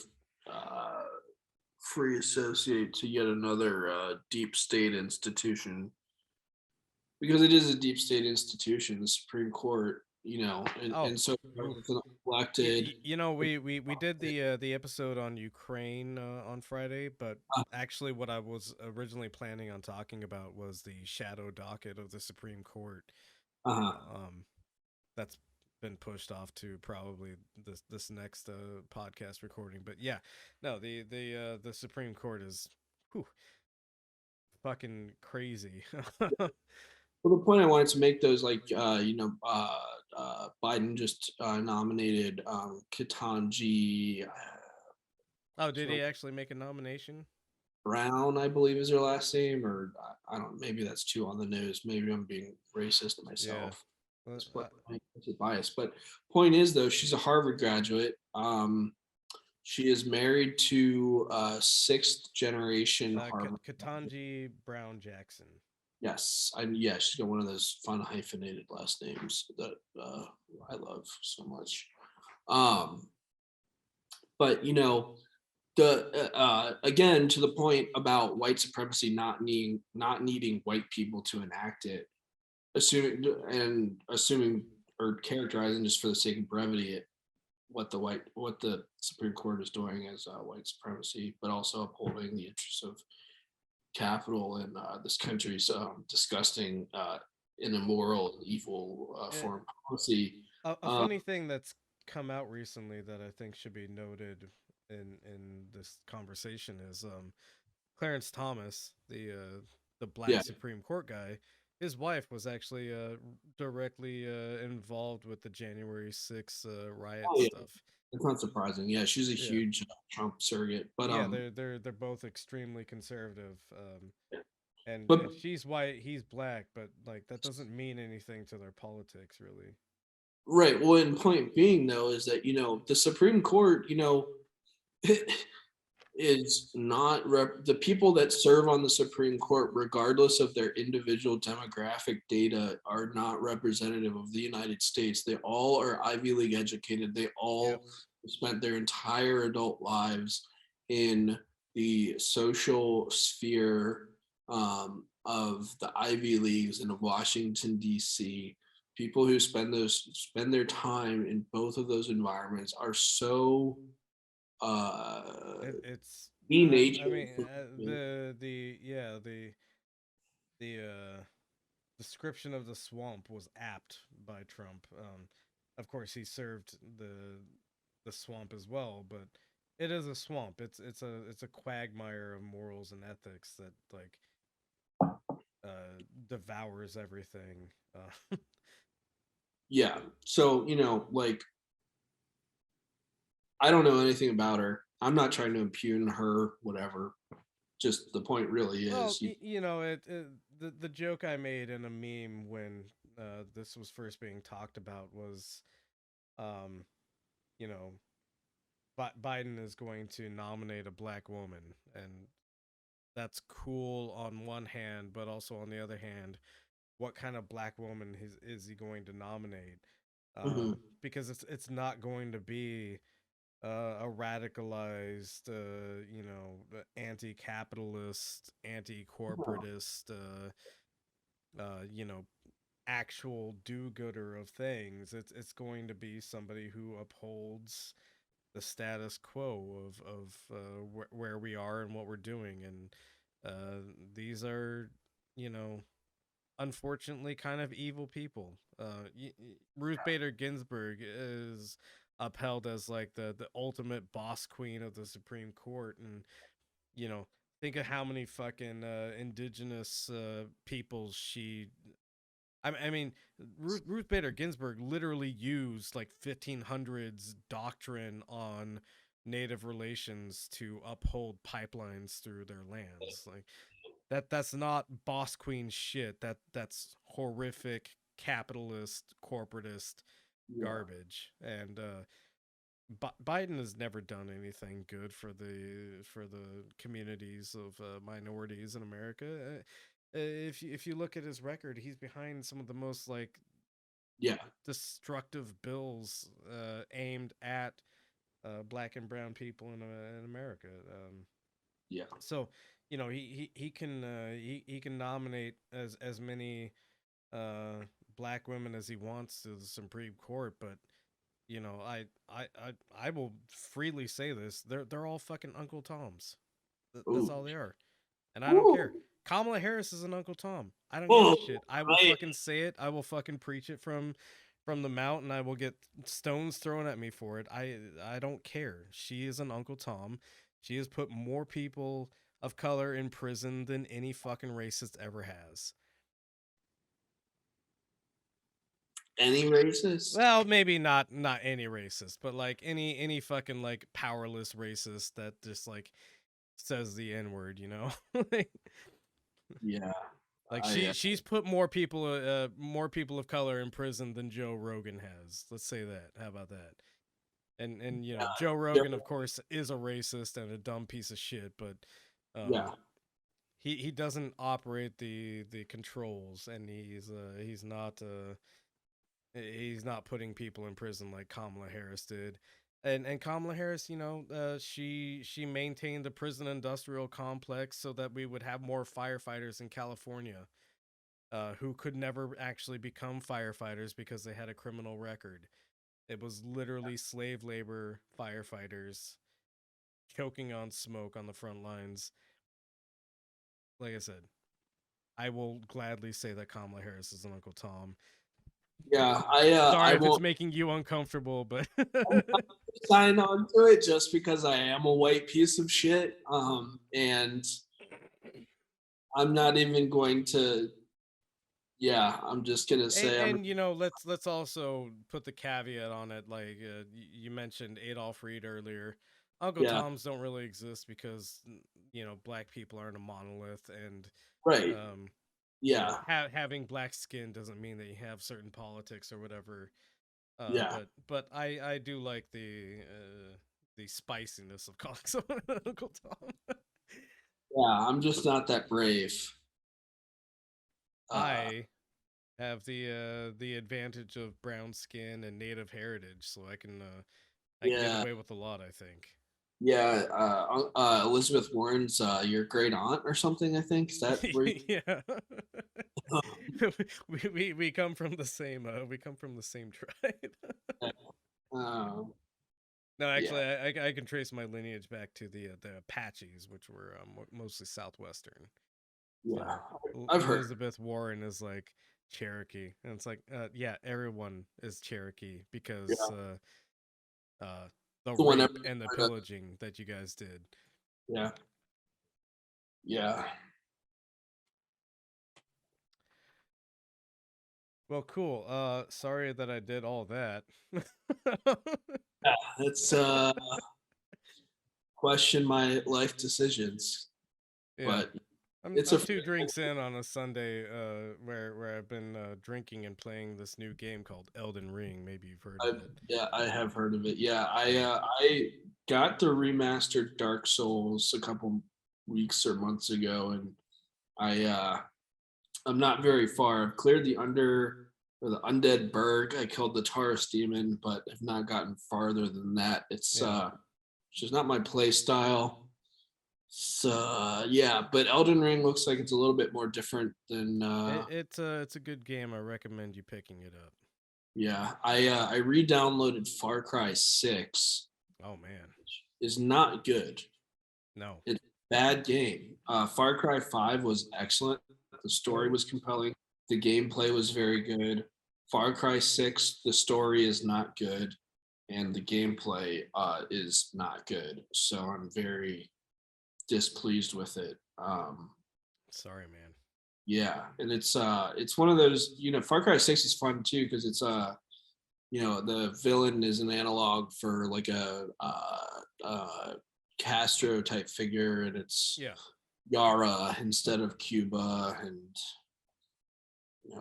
uh, free associate to yet another deep state institution, because it is a deep state institution, the Supreme Court, oh, and so oof. it's an You, elected. you know, we did the episode on Ukraine on Friday, but actually, what I was originally planning on talking about was the shadow docket of the Supreme Court. Uh-huh. Um, that's been pushed off to probably this next podcast recording. But yeah, no, the Supreme Court is whew, fucking crazy. Well, the point I wanted to make, though, is like, Biden just nominated Ketanji Oh, did he actually make a nomination? Brown, I believe is her last name, or I don't. Maybe that's too on the nose. Maybe I'm being racist Yeah. myself. Uh, But bias. But point is, though, she's a Harvard graduate. She is married to sixth generation Harvard. Katanji Brown Jackson. Yes, yeah, she's got one of those fun hyphenated last names that I love so much. Um, but the again, to the point about white supremacy not needing white people to enact it, assuming or characterizing, just for the sake of brevity, it what the Supreme Court is doing as white supremacy, but also upholding the interests of capital in this country's disgusting and immoral and evil Eh, foreign policy. a Uh, funny thing that's come out recently that I think should be noted in this conversation is Clarence Thomas, the yeah. black Supreme Court guy. His wife was actually directly involved with the January 6th riot Oh yeah. stuff. It's not surprising. Yeah, she's a Yeah, huge Trump surrogate, but yeah, they're both extremely conservative. yeah. And But she's white, he's black, but like that doesn't mean anything to their politics, really. right. Well, and point being, though, is that the Supreme Court, is not the people that serve on the Supreme Court, regardless of their individual demographic data, are not representative of the United States. They all are Ivy League educated. They Yep. all spent their entire adult lives in the social sphere of the Ivy Leagues in Washington, D.C. People who spend their time in both of those environments are so uh, It's nature. I mean the yeah the description of the swamp was apt by Trump. Of course, he served the swamp as well, but it is a swamp. It's a quagmire of morals and ethics that like devours everything. Yeah. So, like, I don't know anything about her. I'm not trying to impugn her, whatever. Just the point really Well, is, the joke I made in a meme when this was first being talked about was, um, you know, Biden is going to nominate a black woman, and that's cool on one hand, but also on the other hand, what kind of black woman is he going to nominate? Mhm. Because it's not going to be a radicalized, anti-capitalist, Yeah. anti-corporatist, you know, actual do-gooder of things. It's going to be somebody who upholds the status quo of where we are and what we're doing, and these are, you know, unfortunately kind of evil people. Ruth Bader Ginsburg is upheld as like the ultimate boss queen of the Supreme Court, and you know, think of how many fucking indigenous peoples she. I mean, Ruth Bader Ginsburg literally used like 1500s doctrine on native relations to uphold pipelines through their lands. Like that's not boss queen shit. That's horrific capitalist corporatist Yeah. garbage. And Biden has never done anything good for the communities of minorities in America. If you look at his record, he's behind some of the most like Yeah. destructive bills aimed at black and brown people in America. Yeah. So you know he can nominate as many uh, black women as he wants to the Supreme Court, but you know I will freely say this: they're all fucking Uncle Toms. That's Ooh. all they are, and I don't care. Ooh. Kamala Harris is an Uncle Tom. I don't give a Oh, shit. I will I, fucking say it. I will fucking preach it from the mountain. I will get stones thrown at me for it. I don't care. She is an Uncle Tom. She has put more people of color in prison than any fucking racist ever has. any racist? Well, maybe not any racist, but like any fucking like powerless racist that just like says the N word, you know? Yeah. Like I she's put more people of color in prison than Joe Rogan has. Let's say that. How about that? And you know, Joe yeah. Rogan of course is a racist and a dumb piece of shit, but Yeah. um he doesn't operate the controls, and he's not putting people in prison like Kamala Harris did. And Kamala Harris, you know, she maintained the prison industrial complex so that we would have more firefighters in California, who could never actually become firefighters because they had a criminal record. It was literally slave labor firefighters choking on smoke on the front lines. Like I said, I will gladly say that Kamala Harris is an Uncle Tom. Yeah. Sorry I if it's won't making you uncomfortable, but sign on to it just because I am a white piece of shit. And I'm not even going to. Yeah, I'm just gonna say I'm. and you know let's also put the caveat on it. Like you mentioned Adolf Reed earlier. Uncle Yeah. Toms don't really exist because you know black people aren't a monolith, and Right. um, you know Yeah. having black skin doesn't mean that you have certain politics or whatever. Yeah. But I do like the spiciness of calling someone an Uncle Tom. Yeah. I'm just not that brave. Uh, I have the advantage of brown skin and native heritage, so I can get yeah. away with a lot. I think. Yeah. Elizabeth Warren's your great aunt or something. I think is that where. Yeah, we come from the same tribe. Um, No, yeah. actually, I can trace my lineage back to the Apaches, which were mostly southwestern. Yeah. So I've heard. Elizabeth Warren is like Cherokee, and it's like, yeah, everyone is Cherokee because Yeah. the The one rape every. and the pillaging that you guys did. Yeah. Yeah. Well, cool. Sorry that I did all that. Yeah. It's question my life decisions, Yeah, but it's a. I'm 2 drinks in on a Sunday, where I've been drinking and playing this new game called Elden Ring. Maybe you've heard of it. Yeah, I have heard of it. Yeah, Yeah. I got the remastered Dark Souls a couple. weeks or months ago, and I'm not very far. I've cleared the undead berg. I killed the Taurus demon, but have not gotten farther than that. It's just not my play style. So yeah, but Elden Ring looks like it's a little bit more different than It's a good game. I recommend you picking it up. yeah. I re-downloaded Far Cry 6. Oh man, Is not good. no. It's a bad game. Far Cry 5 was excellent. The story was compelling. The gameplay was very good. Far Cry 6, the story is not good, and the gameplay is not good. So I'm very displeased with it. Sorry, man. Yeah, and it's one of those, Far Cry 6 is fun too because it's the villain is an analog for like a Castro type figure, and it's Yeah. Yara instead of Cuba, and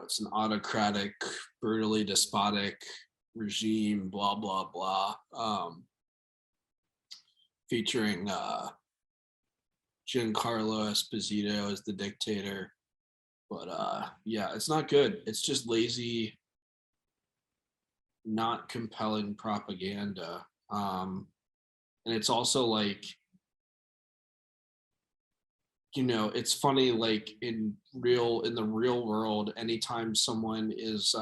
it's an autocratic, brutally despotic regime, blah blah blah, featuring Giancarlo Esposito as the dictator. But yeah, it's not good. It's just lazy, not compelling propaganda. And it's also like, it's funny, like in the real world, anytime someone is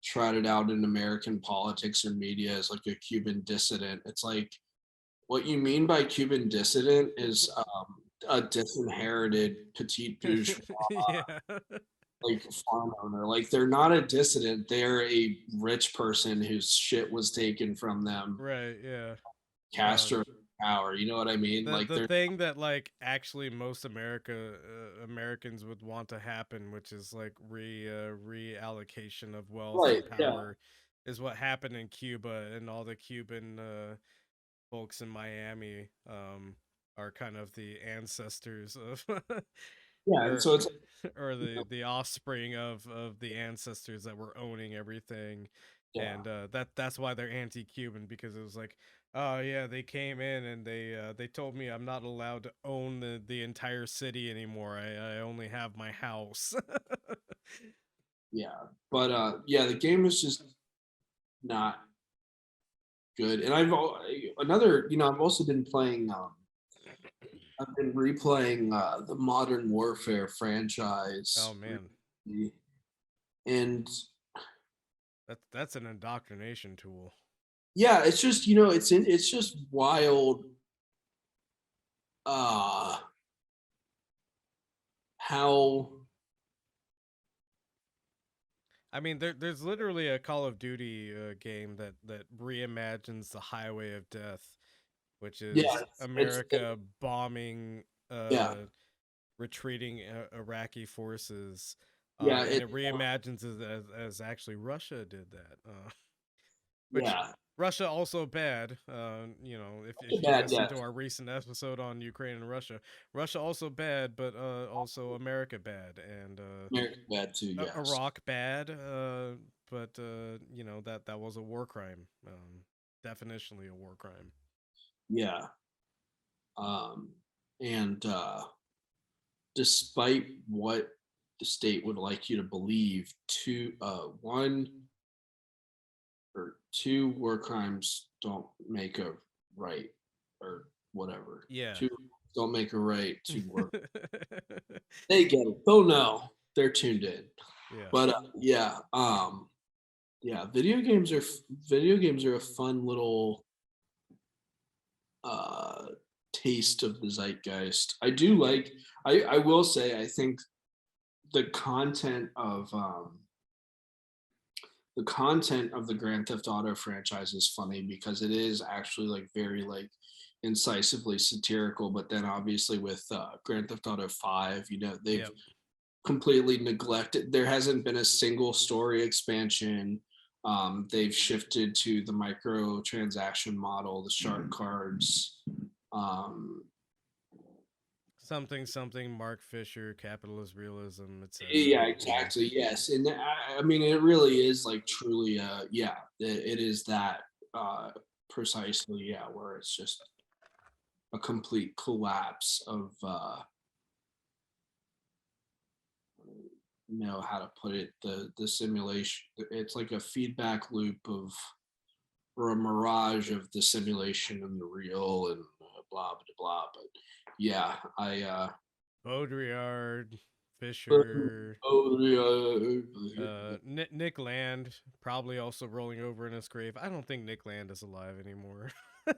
trotted out in American politics or media as like a Cuban dissident, it's like, what you mean by Cuban dissident is a disinherited petite bourgeois Yeah. like farm owner. Like they're not a dissident, they're a rich person whose shit was taken from them. Right. Yeah. Castro power, you know what I mean? The Like the they're thing that like actually most Americans would want to happen, which is like reallocation of wealth right, and yeah, power, is what happened in Cuba, and all the Cuban folks in Miami are kind of the ancestors of yeah. And or so it's or the offspring of the ancestors that were owning everything, yeah, and that's why they're anti-Cuban, because it was like, oh yeah, they came in and they told me I'm not allowed to own the entire city anymore. I only have my house. yeah. But yeah, the game is just not good. And I've also been playing. I've been replaying the Modern Warfare Oh franchise man, recently, and that's an indoctrination tool. yeah, it's just it's just wild uh how I mean, there's literally a Call of Duty game that reimagines the Highway of Death, which yeah is it, America bombing yeah retreating Iraqi forces, yeah and it it reimagines it as actually Russia did that, which yeah Russia also bad. If you bad listen yeah to our recent episode on Ukraine and Russia, Russia also bad, but also America bad, and American bad too, yes. Iraq bad, but that was a war crime, definitionally a war crime. Yeah. Um, and despite what the state would like you to believe, one or two war crimes don't make a right, or whatever. Yeah. Two don't make a right, two work. They get it. Oh no, they're tuned in. Yeah. But yeah, yeah, video games are a fun little uh taste of the zeitgeist. I will say I think the content of the Grand Theft Auto franchise is funny because it is actually like very like incisively satirical, but then obviously with Grand Theft Auto 5, they've Yep. completely neglected. There hasn't been a single story expansion. They've shifted to the microtransaction model, the shark cards. Um, Something Mark Fisher, capitalist realism, etc. yeah, Yeah. exactly. Yes, and I mean, it really is like truly. Yeah, it is that precisely. Yeah, where it's just a complete collapse of know how to put it, the simulation. It's like a feedback loop of, or a mirage of the simulation and the real, and blah blah blah. But yeah, I Baudrillard, Fisher, oh yeah. Nick Land probably also rolling over in his grave. I don't think Nick Land is alive anymore. He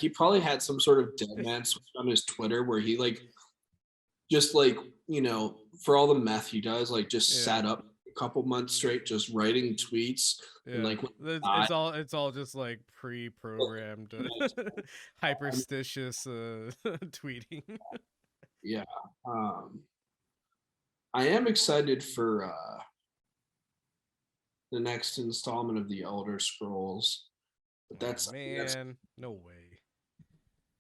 probably had some sort of dead man switch on his Twitter where he like just like, for all the meth he does, like just Yeah, sat up a couple months straight just writing tweets, and yeah. like when he died, It's all just like pre-programmed, hyperstitious tweeting. yeah. Um I am excited for the next installment of the Elder Scrolls, but Oh that's man, no way.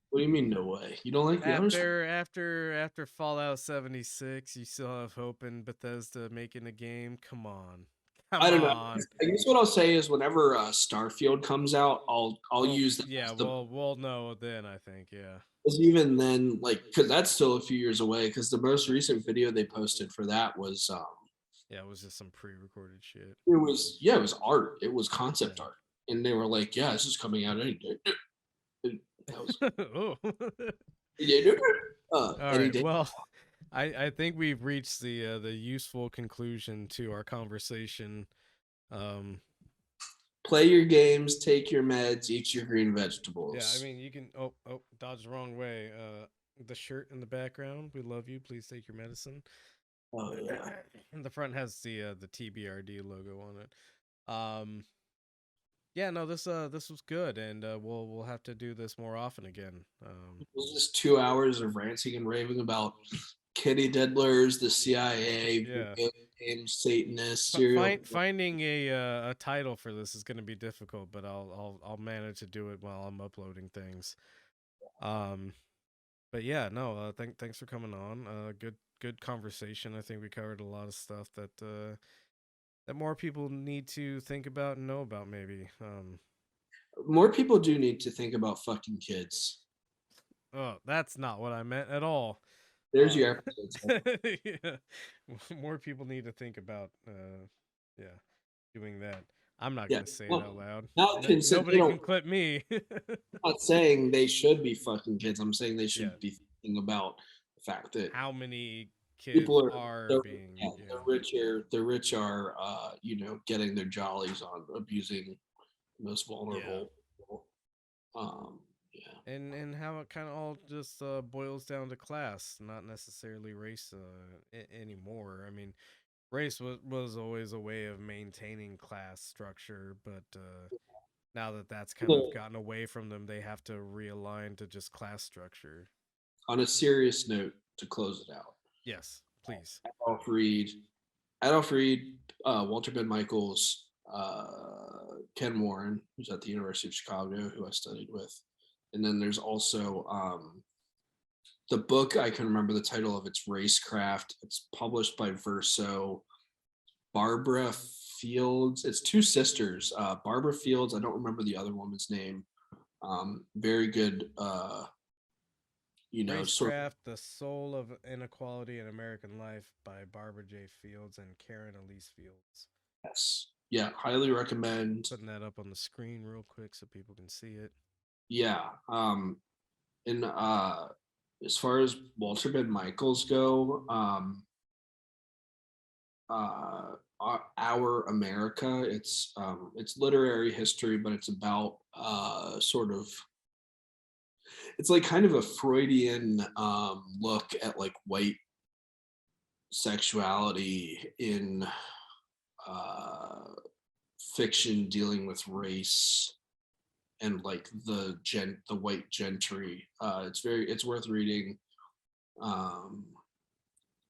what do you mean no way? You don't like the Elder Scrolls? After Fallout 76, you still have hope in Bethesda making a game. Come on. I Come don't know. on. I guess what I'll say is whenever Starfield comes out, I'll Oh, use that yeah, as the, we'll know then, I think, yeah. because even then, like, because that's still a few years away. Because the most recent video they posted for that was, Yeah, it was just some pre-recorded shit. it was art, it was concept Yeah. art, and they were like, yeah, this is coming out any day. And that was Oh. All any right. day. Well, I think we've reached the useful conclusion to our conversation. Um Play your games, take your meds, eat your green yeah, I vegetables. mean, you can dodge the wrong way. The shirt in the background, we love you. Please take your medicine. Oh yeah. And the front has the TBRD logo on it. Yeah, no, this was good, and we'll have to do this more often again. It was just 2 hours of ranting and raving about kitty diddlers, the CIA, Yeah, video games, Satanists, serial. finding a title for this is going to be difficult, but I'll manage to do it while I'm uploading things. Um, but yeah, no, thanks for coming on. Good conversation. I think we covered a lot of stuff that more people need to think about and know about. Maybe. More people do need to think about fucking kids. Oh, that's not what I meant at all. There's your episode. Yeah. More people need to think about, yeah, doing that. I'm not Yeah. gonna say it Well, out loud. not consider they Nobody don't. can clip me. I'm not saying they should be fucking kids. I'm saying they Yeah. should be thinking about the fact that How many kids people are are the, being, yeah, the rich are getting their jollies on abusing the most yeah, vulnerable people. Yeah. and how it kind of all just boils down to class, not necessarily race anymore. I mean, race was always a way of maintaining class structure, but now that that's kind of Well, gotten away from them, they have to realign to just class structure. on a serious note, to close it out, Yes, please. Adolph Reed, Adolph Reed, Walter Ben Michaels, Ken Warren, who's at the University of Chicago, who I studied with, and then there's also the book. I can remember the title of it's Racecraft. It's published by Verso. Barbara Fields. It's two sisters. Barbara Fields. I don't remember the other woman's name. Very good. Sort of. Racecraft, The Soul of Inequality in American Life by Barbara J. Fields and Karen Elise Fields. Yes. Yeah, highly recommend. Putting that up on the screen real quick so people can see it. Yeah. And as far as Walter Ben Michaels go, our America. It's literary history, but it's about sort of, it's like kind of a Freudian look at like white sexuality in uh, fiction dealing with race and like the white gentry. It's worth reading. Um,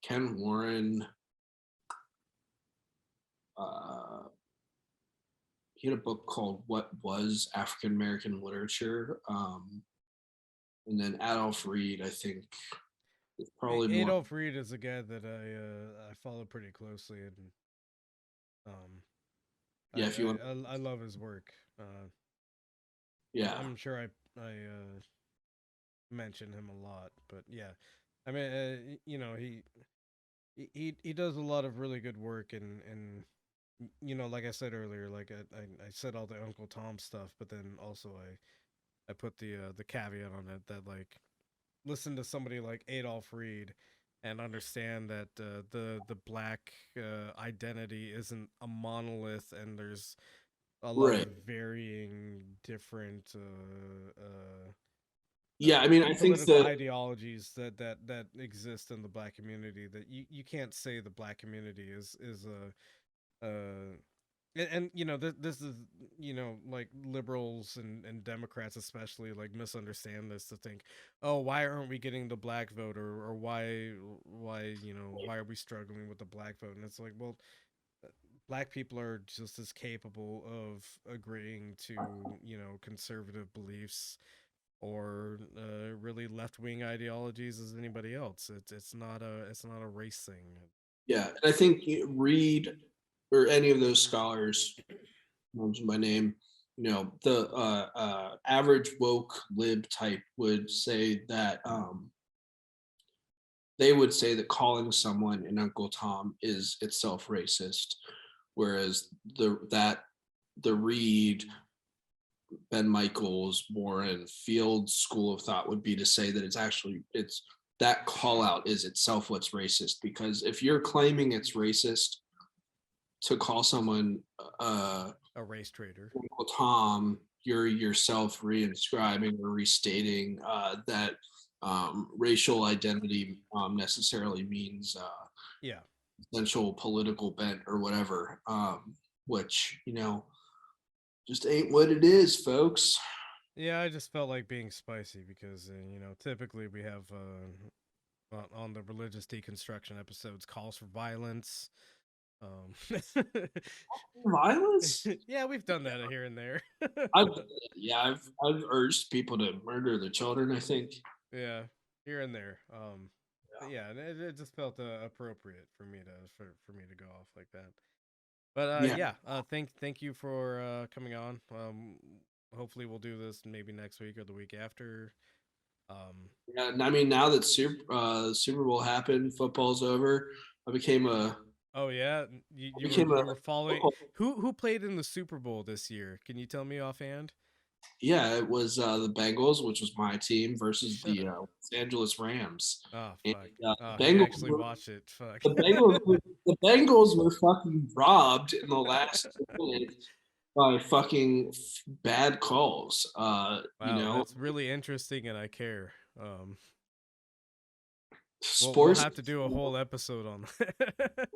Ken Warren. Uh, he had a book called What Was African American Literature. And then Adolph Reed, I think, is probably more. Adolph Reed is a guy that I follow pretty closely, and um, Yeah, if you want. I love his work. Yeah, I'm sure I mention him a lot. But yeah, I mean, he does a lot of really good work, and like I said earlier, like I said all the Uncle Tom stuff, but then also I put the caveat on it that like listen to somebody like Adolf Reed and understand that the black identity isn't a monolith, and there's a lot of Right. varying different Yeah, I mean, I think political that ideologies that exist in the black community, that you can't say the black community is a and this is like liberals and Democrats especially like misunderstand this to think, oh, why aren't we getting the black vote, or why are we struggling with the black vote? And it's like, well, black people are just as capable of agreeing to conservative beliefs or really left wing ideologies as anybody else. It's not a race thing. yeah, and I think Reed or any of those scholars mentioned by name, the average woke lib type would say that they would say that calling someone an Uncle Tom is itself racist, whereas the Reed, Ben Michaels, Warren, Field school of thought would be to say that it's that call out is itself what's racist, because if you're claiming it's racist to call someone A race traitor. Uncle Tom, you're yourself reinscribing or restating that racial identity necessarily means Yeah. essential political bent or whatever, which just ain't what it is, folks. Yeah, I just felt like being spicy because typically we have on the religious deconstruction episodes calls for violence. Um, Violence? yeah, we've done that here and there. I've yeah, I've urged people to murder their children, I think. Yeah, here and there. But yeah, it just felt appropriate for me to go off like that. But Yeah. yeah, thank you for coming on. Hopefully we'll do this maybe next week or the week after. Um, Yeah, and I mean, now that Super Bowl happened, football's over. I became a oh yeah, I you were became a you were following football. who played in the Super Bowl this year? Can you tell me offhand? Yeah, it was the Bengals, which was my team, versus Shut the up. Los Angeles Rams. Oh And fuck. the Oh, you Bengals, actually watched it. Fuck. the Bengals were fucking robbed in the last minute by fucking bad calls. Wow, that's really interesting, and I care. We'll Sports. have to do a whole episode on that.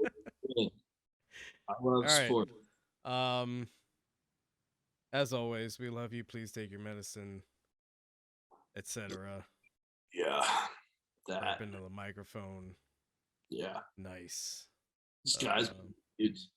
I love All right. sport. Um, as always, we love you. Please take your medicine, etc. Yeah, Burp that. into the microphone. Yeah, Nice. this guy's Um, dudes.